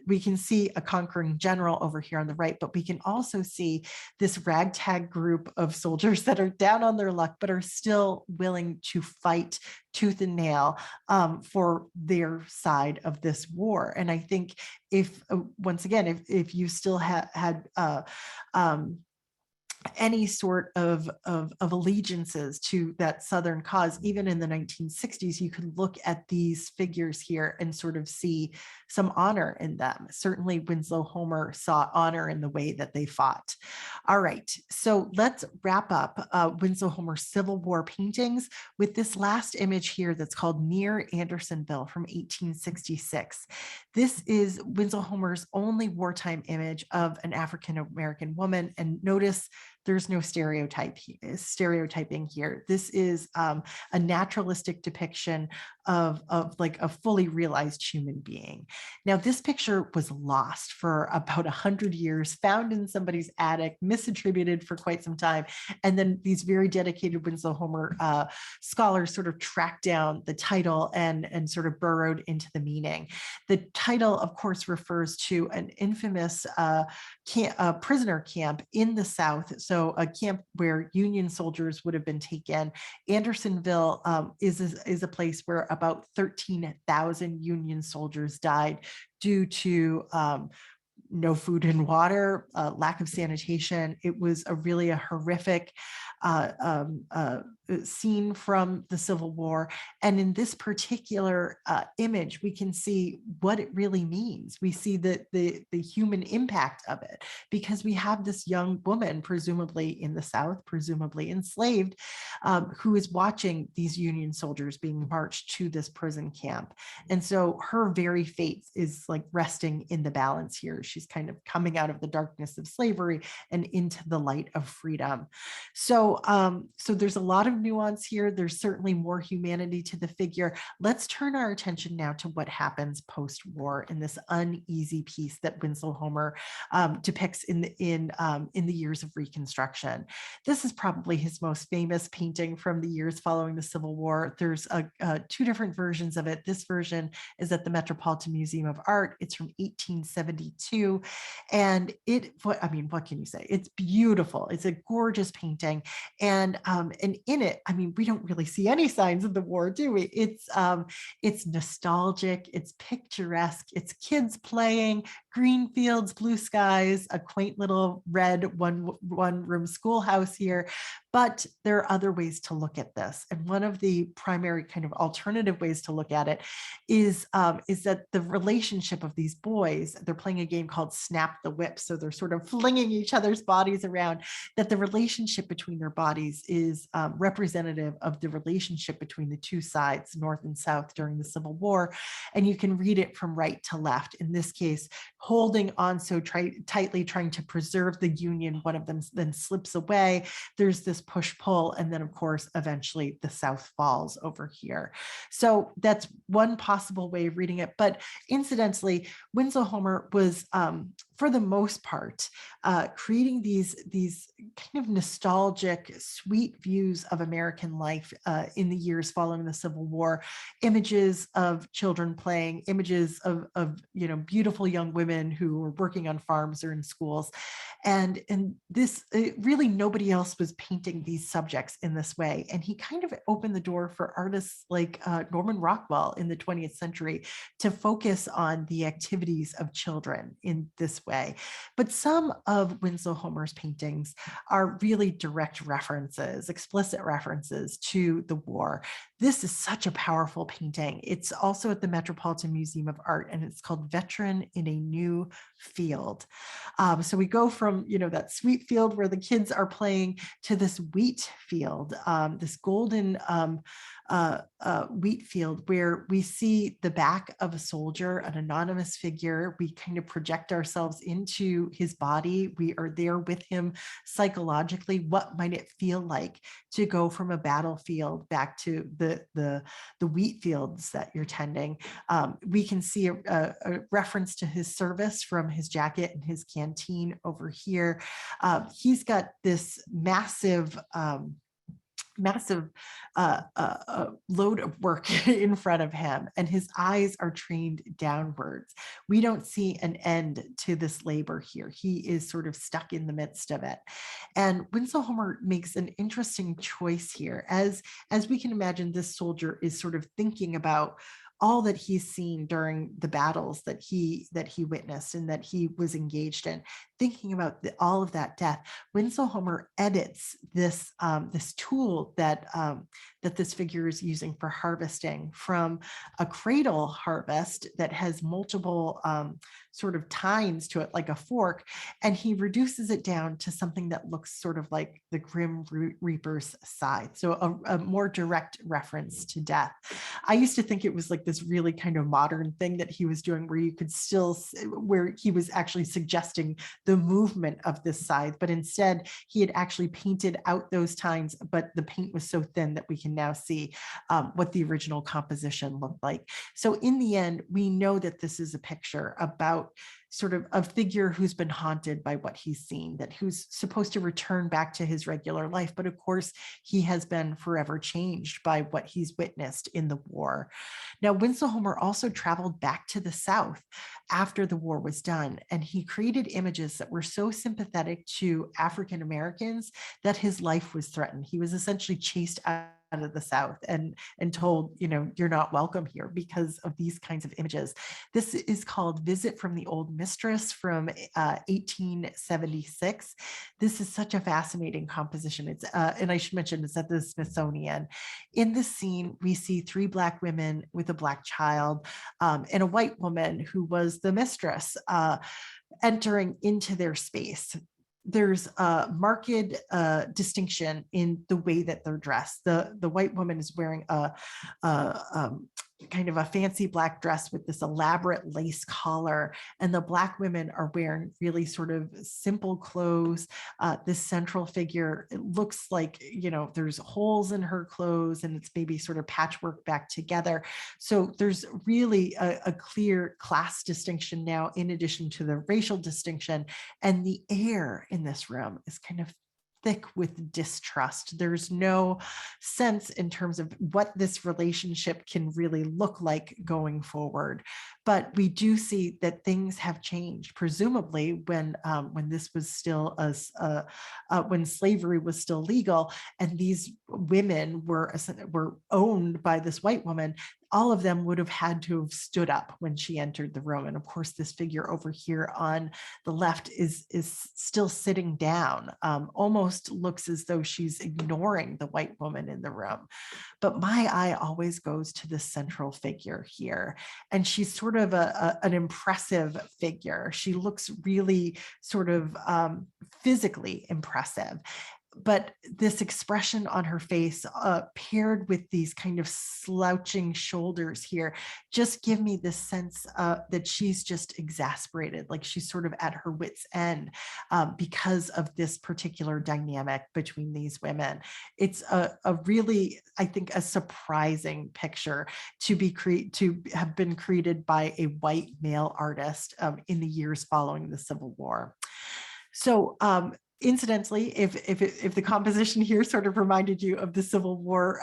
We can see a conquering general over here on the right, but we can also see this ragtag group of soldiers that are down on their luck, but are still willing to fight tooth and nail for their side of this war. And I think if, once again, if you still had any sort of allegiances to that Southern cause, even in the 1960s, you could look at these figures here and sort of see some honor in them. Certainly Winslow Homer saw honor in the way that they fought. All right, so let's wrap up Winslow Homer's Civil War paintings with this last image here that's called Near Andersonville from 1866. This is Winslow Homer's only wartime image of an African-American woman, and notice there's no stereotyping here. This is a naturalistic depiction of like a fully realized human being. Now, this picture was lost for about 100 years, found in somebody's attic, misattributed for quite some time. And then these very dedicated Winslow Homer scholars sort of tracked down the title and sort of burrowed into the meaning. The title, of course, refers to an infamous prisoner camp in the South. So a camp where Union soldiers would have been taken. Andersonville is a place where about 13,000 Union soldiers died due to no food and water, lack of sanitation. It was really a horrific scene from the Civil War. And in this particular image, we can see what it really means. We see the human impact of it, because we have this young woman, presumably in the South, presumably enslaved, who is watching these Union soldiers being marched to this prison camp. And so her very fate is like resting in the balance here. She's kind of coming out of the darkness of slavery and into the light of freedom. So there's a lot of nuance here. There's certainly more humanity to the figure. Let's turn our attention now to what happens post-war in this uneasy piece that Winslow Homer depicts in the years of Reconstruction. This is probably his most famous painting from the years following the Civil War. There's two different versions of it. This version is at the Metropolitan Museum of Art. It's from 1872, and what can you say? It's beautiful. It's a gorgeous painting, and in it, we don't really see any signs of the war, do we? It's nostalgic, it's picturesque, it's kids playing, green fields, blue skies, a quaint little red one-room schoolhouse here. But there are other ways to look at this. And one of the primary kind of alternative ways to look at it is that the relationship of these boys, they're playing a game called Snap the Whip. So they're sort of flinging each other's bodies around, that the relationship between their bodies is representative of the relationship between the two sides, North and South, during the Civil War. And you can read it from right to left. In this case, holding on so tightly, trying to preserve the Union. One of them then slips away. There's this push-pull, and then of course eventually the South falls over here. So that's one possible way of reading it. But incidentally, Winslow Homer was for the most part, creating these kind of nostalgic, sweet views of American life in the years following the Civil War, images of children playing, images of beautiful young women who were working on farms or in schools. And this really nobody else was painting these subjects in this way. And he kind of opened the door for artists like Norman Rockwell in the 20th century to focus on the activities of children in this way. But some of Winslow Homer's paintings are really direct references, explicit references to the war. This is such a powerful painting. It's also at the Metropolitan Museum of Art, and it's called Veteran in a New Field. So we go from, that sweet field where the kids are playing to this wheat field, this golden wheat field where we see the back of a soldier, an anonymous figure. We kind of project ourselves into his body. We are there with him psychologically. What might it feel like to go from a battlefield back to the wheat fields that you're tending? We can see a reference to his service from his jacket and his canteen over here. He's got this massive load of work in front of him, and his eyes are trained downwards. We don't see an end to this labor here. He is sort of stuck in the midst of it. And Winslow Homer makes an interesting choice here. As we can imagine, this soldier is sort of thinking about all that he's seen during the battles that he witnessed and that he was engaged in, thinking about all of that death. Winslow Homer edits this this tool that this figure is using for harvesting from a cradle harvest that has multiple sort of tines to it, like a fork, and he reduces it down to something that looks sort of like the Grim Reaper's scythe. So a more direct reference to death. I used to think it was like this really kind of modern thing that he was doing where you could still, where he was actually suggesting the movement of this scythe, but instead he had actually painted out those tines, but the paint was so thin that we can now see what the original composition looked like. So in the end, we know that this is a picture about sort of a figure who's been haunted by what he's seen, that who's supposed to return back to his regular life. But of course, he has been forever changed by what he's witnessed in the war. Now, Winslow Homer also traveled back to the South after the war was done, and he created images that were so sympathetic to African Americans that his life was threatened. He was essentially chased out of the South and told, you're not welcome here because of these kinds of images. This is called Visit from the Old Mistress from 1876. This is such a fascinating composition. It's and I should mention it's at the Smithsonian. In this scene, we see three Black women with a Black child and a white woman who was the mistress entering into their space. There's a marked distinction in the way that they're dressed. The white woman is wearing a kind of a fancy Black dress with this elaborate lace collar, and the Black women are wearing really sort of simple clothes. This central figure, it looks like, there's holes in her clothes and it's maybe sort of patchwork back together. So there's really a clear class distinction now, in addition to the racial distinction. And the air in this room is kind of thick with distrust. There's no sense in terms of what this relationship can really look like going forward. But we do see that things have changed, presumably when this was still when slavery was still legal, and these women were owned by this white woman. All of them would have had to have stood up when she entered the room. And of course, this figure over here on the left is still sitting down, almost looks as though she's ignoring the white woman in the room. But my eye always goes to the central figure here. And she's sort of an impressive figure. She looks really sort of physically impressive. but this expression on her face, paired with these kind of slouching shoulders here, just give me this sense that she's just exasperated, like she's sort of at her wit's end, because of this particular dynamic between these women. It's a really, I think, a surprising picture to have been created by a white male artist in the years following the Civil War. So incidentally, if the composition here sort of reminded you of the Civil War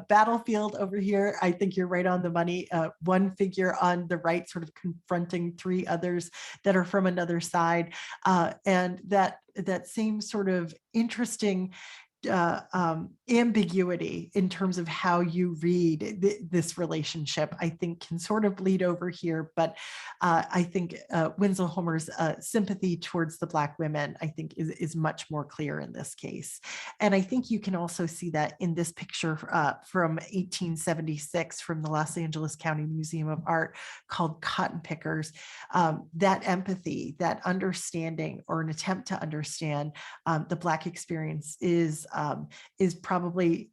battlefield over here, I think you're right on the money. One figure on the right sort of confronting three others that are from another side. And that same sort of interesting ambiguity in terms of how you read this relationship, I think can sort of bleed over here. But I think Winslow Homer's sympathy towards the Black women, I think, is much more clear in this case. And I think you can also see that in this picture from 1876 from the Los Angeles County Museum of Art called Cotton Pickers. That empathy, that understanding, or an attempt to understand the Black experience is probably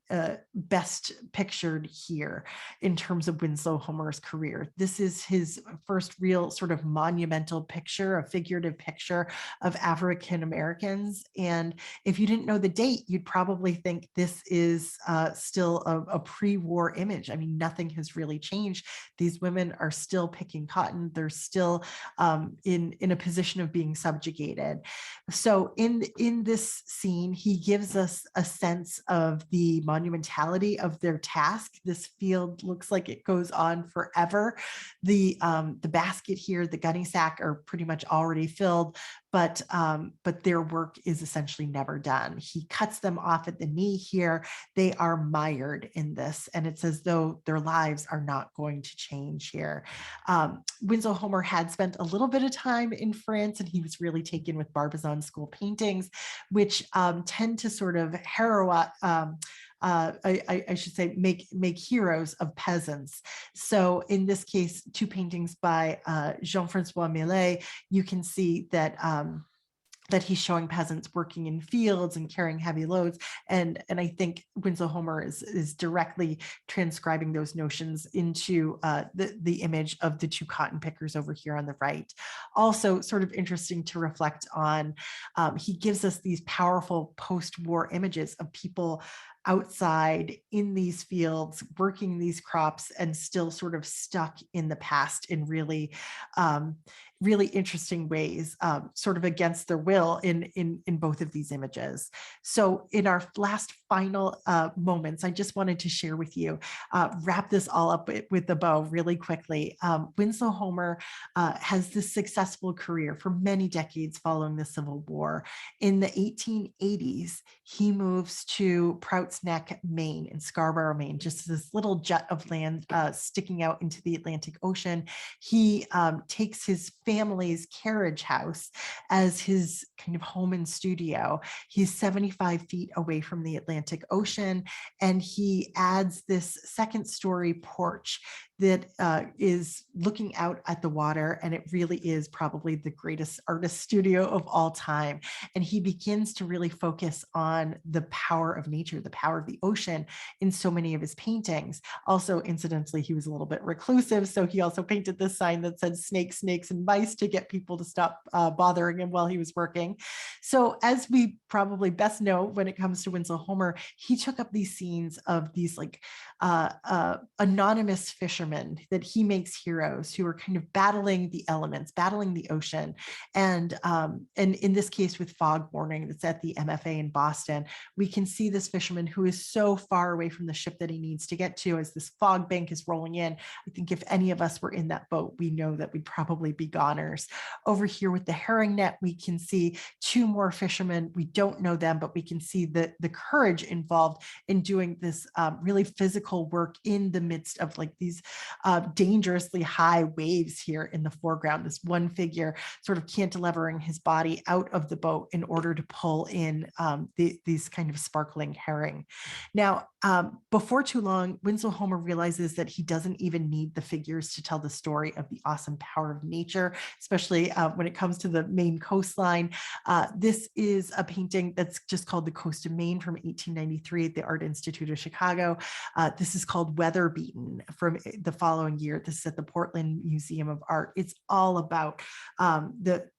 best pictured here in terms of Winslow Homer's career. This is his first real sort of monumental picture, a figurative picture of African Americans. And if you didn't know the date, you'd probably think this is still a pre-war image. I mean, nothing has really changed. These women are still picking cotton. They're still in a position of being subjugated. So in this scene, he gives us a sense of the monumentality of their task. This field looks like it goes on forever. The basket here, the gunny sack, are pretty much already filled, but their work is essentially never done. He cuts them off at the knee here. They are mired in this, and it's as though their lives are not going to change here. Winslow Homer had spent a little bit of time in France, and he was really taken with Barbizon school paintings, which tend to sort of I should say, make heroes of peasants. So in this case, two paintings by Jean-Francois Millet, you can see that that he's showing peasants working in fields and carrying heavy loads. And I think Winslow Homer is directly transcribing those notions into the image of the two cotton pickers over here on the right. Also sort of interesting to reflect on, he gives us these powerful post-war images of people outside in these fields, working these crops, and still sort of stuck in the past in really interesting ways, sort of against their will in both of these images. So in our last final moments, I just wanted to share with you, wrap this all up with a bow really quickly. Winslow Homer has this successful career for many decades following the Civil War. In the 1880s, he moves to Prout's Neck, Maine, in Scarborough, Maine, just this little jut of land sticking out into the Atlantic Ocean. He takes his family's carriage house as his kind of home and studio. He's 75 feet away from the Atlantic Ocean, and he adds this second story porch that is looking out at the water, and it really is probably the greatest artist studio of all time. And he begins to really focus on the power of nature, the power of the ocean in so many of his paintings. Also, incidentally, he was a little bit reclusive, so he also painted this sign that said snakes, snakes, and mice to get people to stop bothering him while he was working. So as we probably best know, when it comes to Winslow Homer, he took up these scenes of these like anonymous fishermen that he makes heroes who are kind of battling the elements, battling the ocean. And in this case with Fog Warning, that's at the MFA in Boston, we can see this fisherman who is so far away from the ship that he needs to get to as this fog bank is rolling in. I think if any of us were in that boat, we know that we'd probably be goners. Over here with the herring net, we can see two more fishermen. We don't know them, but we can see the courage involved in doing this really physical work in the midst of like these dangerously high waves here in the foreground. This one figure sort of cantilevering his body out of the boat in order to pull in these kind of sparkling herring. Now, before too long, Winslow Homer realizes that he doesn't even need the figures to tell the story of the awesome power of nature, especially when it comes to the Maine coastline. This is a painting that's just called The Coast of Maine from 1893 at the Art Institute of Chicago. This is called Weather Beaten from the following year. This is at the Portland Museum of Art. It's all about the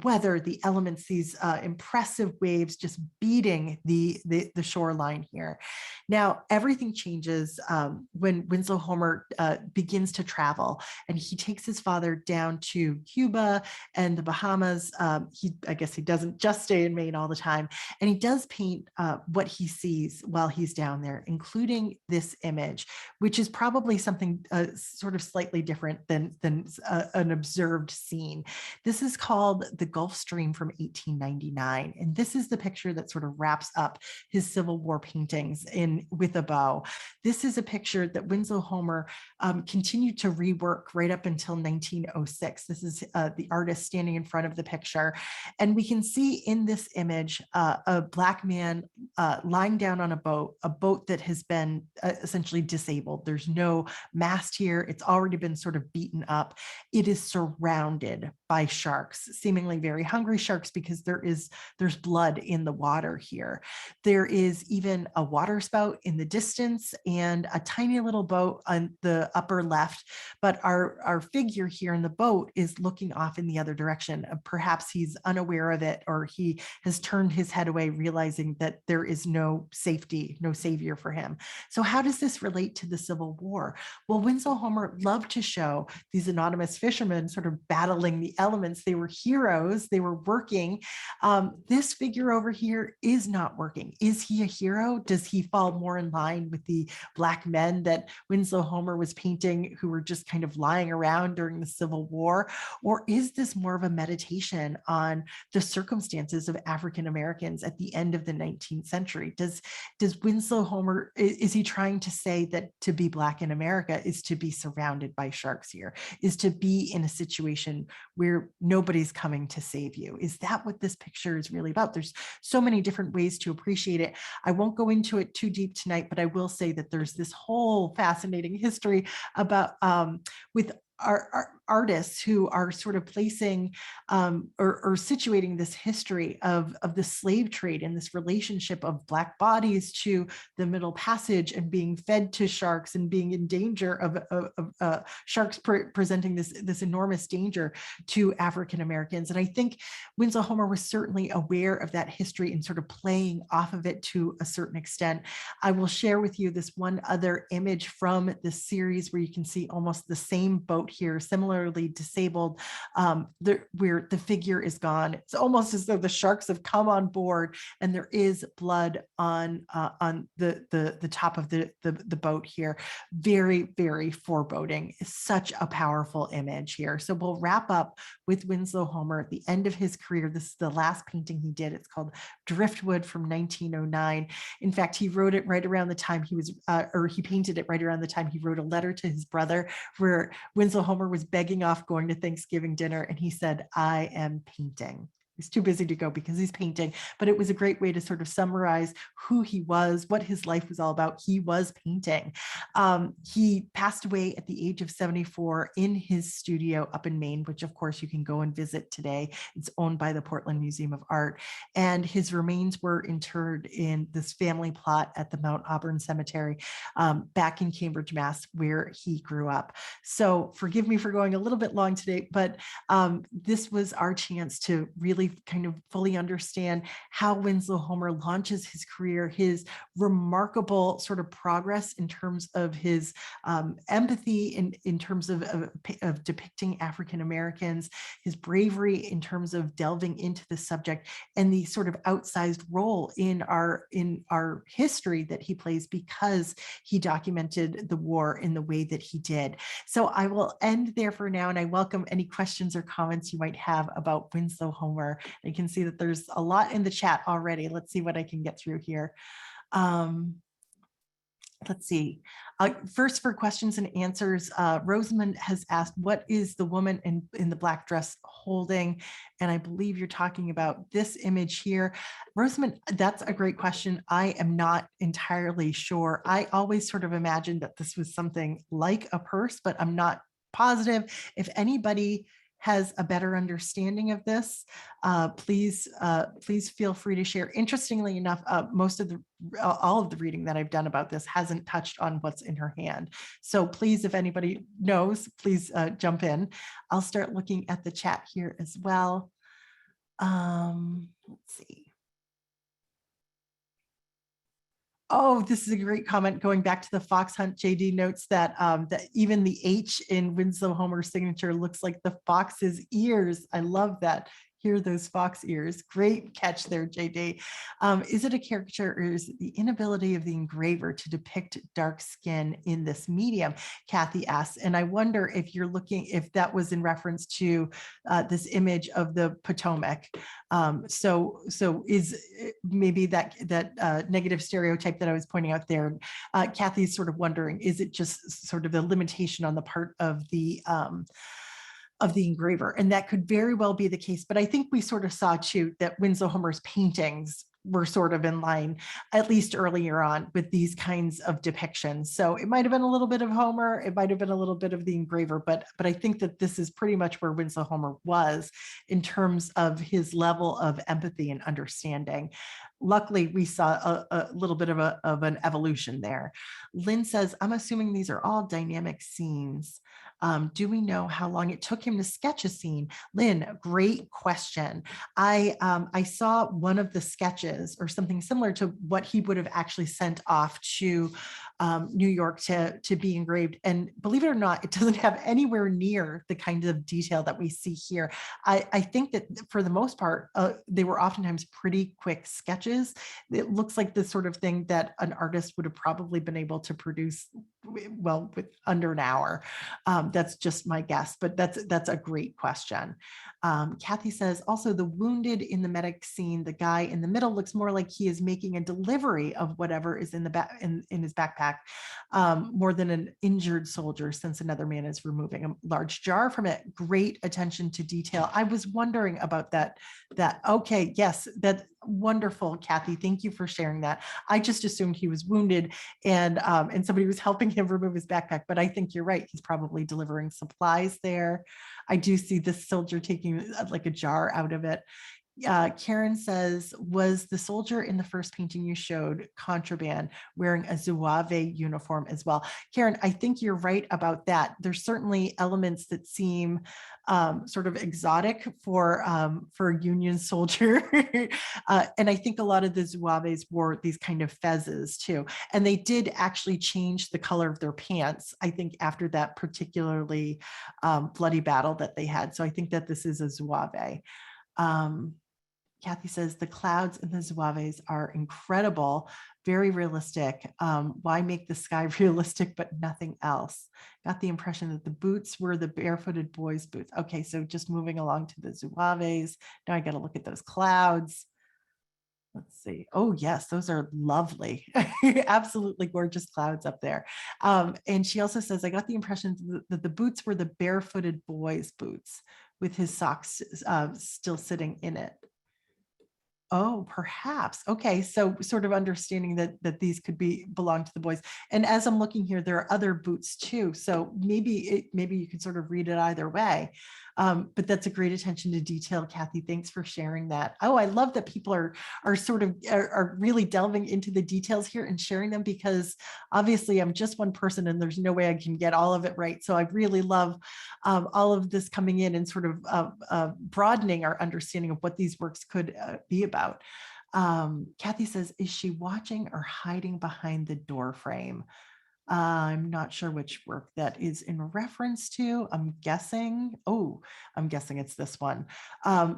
weather, the elements, these impressive waves just beating the shoreline here. Now, everything changes when Winslow Homer begins to travel, and he takes his father down to Cuba and the Bahamas. I guess he doesn't just stay in Maine all the time, and he does paint what he sees while he's down there, including this image, which is probably something sort of slightly different than an observed scene. This is called The Gulf Stream from 1899, and this is the picture that sort of wraps up his Civil War paintings with a bow. This is a picture that Winslow Homer continued to rework right up until 1906. This is the artist standing in front of the picture, and we can see in this image a Black man lying down on a boat that has been essentially disabled. There's no mast here. It's already been sort of beaten up. It is surrounded by sharks, seemingly very hungry sharks, because there's blood in the water here. There is even a water spout in the distance and a tiny little boat on the upper left, but our figure here in the boat is looking off in the other direction. Perhaps he's unaware of it, or he has turned his head away, realizing that there is no safety, no savior for him. So how does this relate to the Civil War? Well, Winslow Homer loved to show these anonymous fishermen sort of battling the elements. They were heroes. They were working. This figure over here is not working. Is he a hero? Does he fall more in line with the Black men that Winslow Homer was painting, who were just kind of lying around during the Civil War? Or is this more of a meditation on the circumstances of African Americans at the end of the 19th century? Does Winslow Homer, is he trying to say that to be Black in America is to be surrounded by sharks here, is to be in a situation where nobody's coming to save you? Is that what this picture is really about? There's so many different ways to appreciate it. I won't go into it too deep tonight, but I will say that there's this whole fascinating history about with our artists who are sort of placing or situating this history of the slave trade and this relationship of Black bodies to the Middle Passage and being fed to sharks and being in danger of sharks presenting this enormous danger to African Americans. And I think Winslow Homer was certainly aware of that history and sort of playing off of it to a certain extent. I will share with you this one other image from this series where you can see almost the same boat here, similarly disabled, where the figure is gone. It's almost as though the sharks have come on board, and there is blood on the top of the boat here. Very, very foreboding. Such a powerful image here. So we'll wrap up with Winslow Homer at the end of his career. This is the last painting he did. It's called Driftwood from 1909. In fact, he wrote it right around the time he was, or he painted it right around the time he wrote a letter to his brother, where Winslow Homer was begging off going to Thanksgiving dinner, and he said, "I am painting." He's too busy to go because he's painting, but it was a great way to sort of summarize who he was, what his life was all about. He was painting. He passed away at the age of 74 in his studio up in Maine, which of course you can go and visit today. It's owned by the Portland Museum of Art. And his remains were interred in this family plot at the Mount Auburn Cemetery back in Cambridge, Mass, where he grew up. So forgive me for going a little bit long today, but this was our chance to really kind of fully understand how Winslow Homer launches his career, his remarkable sort of progress in terms of his empathy in terms of depicting African Americans, his bravery in terms of delving into the subject, and the sort of outsized role in our history that he plays because he documented the war in the way that he did. So I will end there for now, and I welcome any questions or comments you might have about Winslow Homer. You can see that there's a lot in the chat already. Let's see what I can get through here. let's see. First, for questions and answers, Rosamond has asked, what is the woman in the black dress holding? And I believe you're talking about this image here. Rosamond, that's a great question. I am not entirely sure. I always sort of imagined that this was something like a purse, but I'm not positive. If anybody has a better understanding of this, please feel free to share. Interestingly enough, all of the reading that I've done about this hasn't touched on what's in her hand. So please, if anybody knows, please jump in. I'll start looking at the chat here as well. Let's see. Oh, this is a great comment. Going back to the fox hunt, JD notes that that even the H in Winslow Homer's signature looks like the fox's ears. I love that. Hear those fox ears. Great catch there, JD. Is it a caricature, or is it the inability of the engraver to depict dark skin in this medium? Kathy asks, and I wonder if you're looking, if that was in reference to this image of the Potomac. So is maybe that negative stereotype that I was pointing out there. Kathy's sort of wondering, is it just sort of a limitation on the part of the engraver? And that could very well be the case. But I think we sort of saw too that Winslow Homer's paintings were sort of in line, at least earlier on, with these kinds of depictions. So it might have been a little bit of Homer, it might have been a little bit of the engraver, but I think that this is pretty much where Winslow Homer was in terms of his level of empathy and understanding. Luckily, we saw a little bit of an evolution there. Lynn says, I'm assuming these are all dynamic scenes. Do we know how long it took him to sketch a scene? Lynn, great question. I saw one of the sketches or something similar to what he would have actually sent off to New York to be engraved. And believe it or not, it doesn't have anywhere near the kind of detail that we see here. I think that for the most part, they were oftentimes pretty quick sketches. It looks like the sort of thing that an artist would have probably been able to produce well with under an hour. That's just my guess, but that's a great question. Kathy says, also the wounded in the medic scene, the guy in the middle looks more like he is making a delivery of whatever is in the back in his backpack, more than an injured soldier, since another man is removing a large jar from it. Great attention to detail. I was wondering about that. Okay, yes, that wonderful, Kathy. Thank you for sharing that. I just assumed he was wounded and somebody was helping him remove his backpack, but I think you're right. He's probably delivering supplies there. I do see this soldier taking like a jar out of it. Karen says, was the soldier in the first painting you showed contraband wearing a Zouave uniform as well? Karen, I think you're right about that. There's certainly elements that seem sort of exotic for a Union soldier. And I think a lot of the Zouaves wore these kind of fezzes too. And they did actually change the color of their pants, I think, after that particularly bloody battle that they had. So I think that this is a Zouave. Kathy says the clouds in the Zouaves are incredible, very realistic. Why make the sky realistic but nothing else? Got the impression that the boots were the barefooted boys' boots. Okay, so just moving along to the Zouaves. Now I got to look at those clouds. Let's see. Oh, yes, those are lovely. Absolutely gorgeous clouds up there. And she also says, I got the impression that the boots were the barefooted boys' boots with his socks still sitting in it. Oh, perhaps. Okay, so sort of understanding that these could belong to the boys. And as I'm looking here, there are other boots too. So maybe you could sort of read it either way. But that's a great attention to detail, Kathy. Thanks for sharing that. Oh, I love that people are really delving into the details here and sharing them, because obviously I'm just one person and there's no way I can get all of it right. So I really love all of this coming in and sort of broadening our understanding of what these works could be about. Kathy says, is she watching or hiding behind the door frame? I'm not sure which work that is in reference to. I'm guessing it's this one.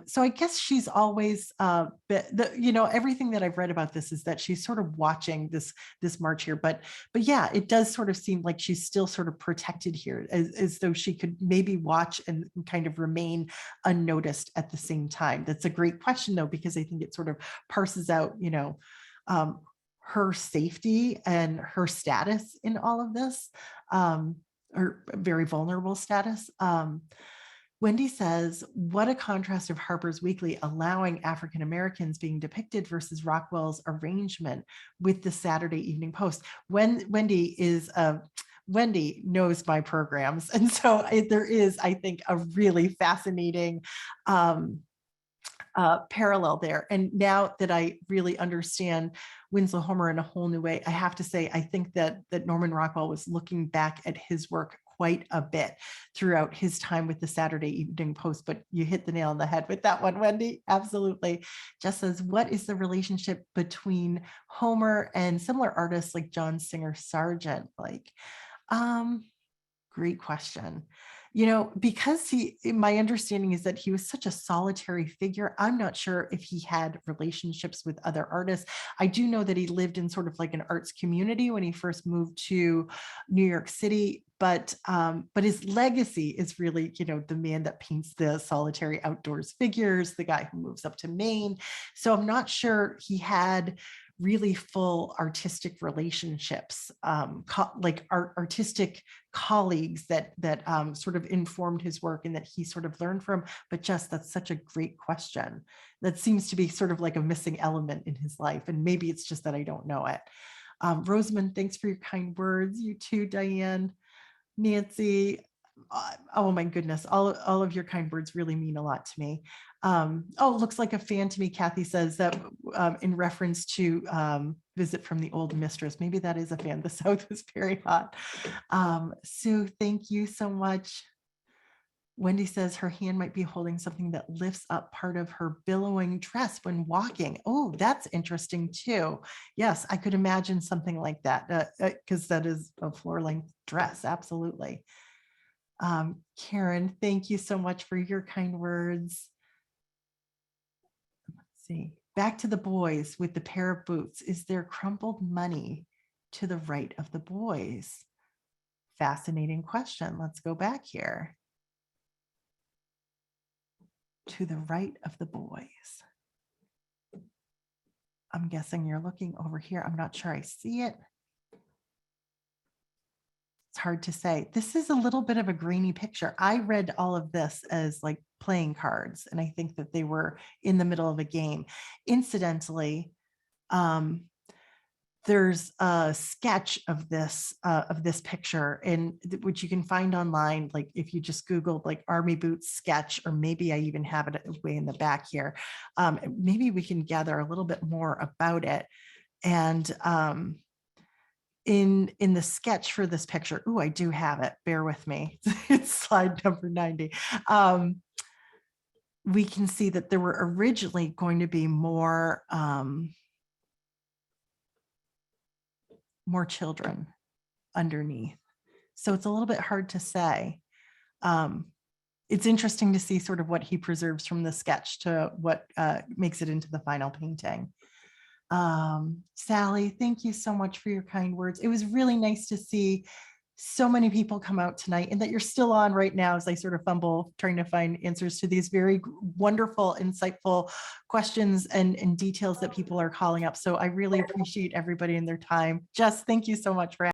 So I guess she's always, everything that I've read about this is that she's sort of watching this march here. But yeah, it does sort of seem like she's still sort of protected here, as though she could maybe watch and kind of remain unnoticed at the same time. That's a great question though, because I think it sort of parses out, her safety and her status in all of this, or very vulnerable status. Wendy says, what a contrast of Harper's Weekly allowing African Americans being depicted versus Rockwell's arrangement with the Saturday Evening Post. Wendy knows my programs. And so there is, I think, a really fascinating parallel there. And now that I really understand Winslow Homer in a whole new way, I have to say, I think that Norman Rockwell was looking back at his work quite a bit throughout his time with the Saturday Evening Post, but you hit the nail on the head with that one, Wendy. Absolutely. Just says, what is the relationship between Homer and similar artists like John Singer Sargent like? Great question. Because my understanding is that he was such a solitary figure. I'm not sure if he had relationships with other artists. I do know that he lived in sort of like an arts community when he first moved to New York City, but his legacy is really, the man that paints the solitary outdoors figures, the guy who moves up to Maine. So I'm not sure he had really full artistic relationships, like artistic colleagues that sort of informed his work and that he sort of learned from. But that's such a great question. That seems to be sort of like a missing element in his life. And maybe it's just that I don't know it. Rosamond, thanks for your kind words. You too, Diane. Nancy, oh my goodness, all of your kind words really mean a lot to me. Looks like a fan to me. Kathy says that in reference to Visit from the Old Mistress. Maybe that is a fan. The South is very hot. Sue, thank you so much. Wendy says her hand might be holding something that lifts up part of her billowing dress when walking. Oh, that's interesting too. Yes, I could imagine something like that because that is a floor-length dress. Absolutely. Karen, thank you so much for your kind words. Let's see. Back to the boys with the pair of boots. Is there crumpled money to the right of the boys? Fascinating question. Let's go back here. To the right of the boys. I'm guessing you're looking over here. I'm not sure I see it. It's hard to say. This is a little bit of a grainy picture. I read all of this as like playing cards, and I think that they were in the middle of a game. Incidentally, there's a sketch of this picture, and which you can find online. Like if you just Googled like army boots sketch, or maybe I even have it way in the back here. Maybe we can gather a little bit more about it. And in the sketch for this picture, I do have it. Bear with me. It's slide number 90. We can see that there were originally going to be more children underneath. So it's a little bit hard to say. It's interesting to see sort of what he preserves from the sketch to what makes it into the final painting. Sally, thank you so much for your kind words. It was really nice to see so many people come out tonight, and that you're still on right now as I sort of fumble trying to find answers to these very wonderful, insightful questions and details that people are calling up. So I really appreciate everybody and their time. Jess, thank you so much for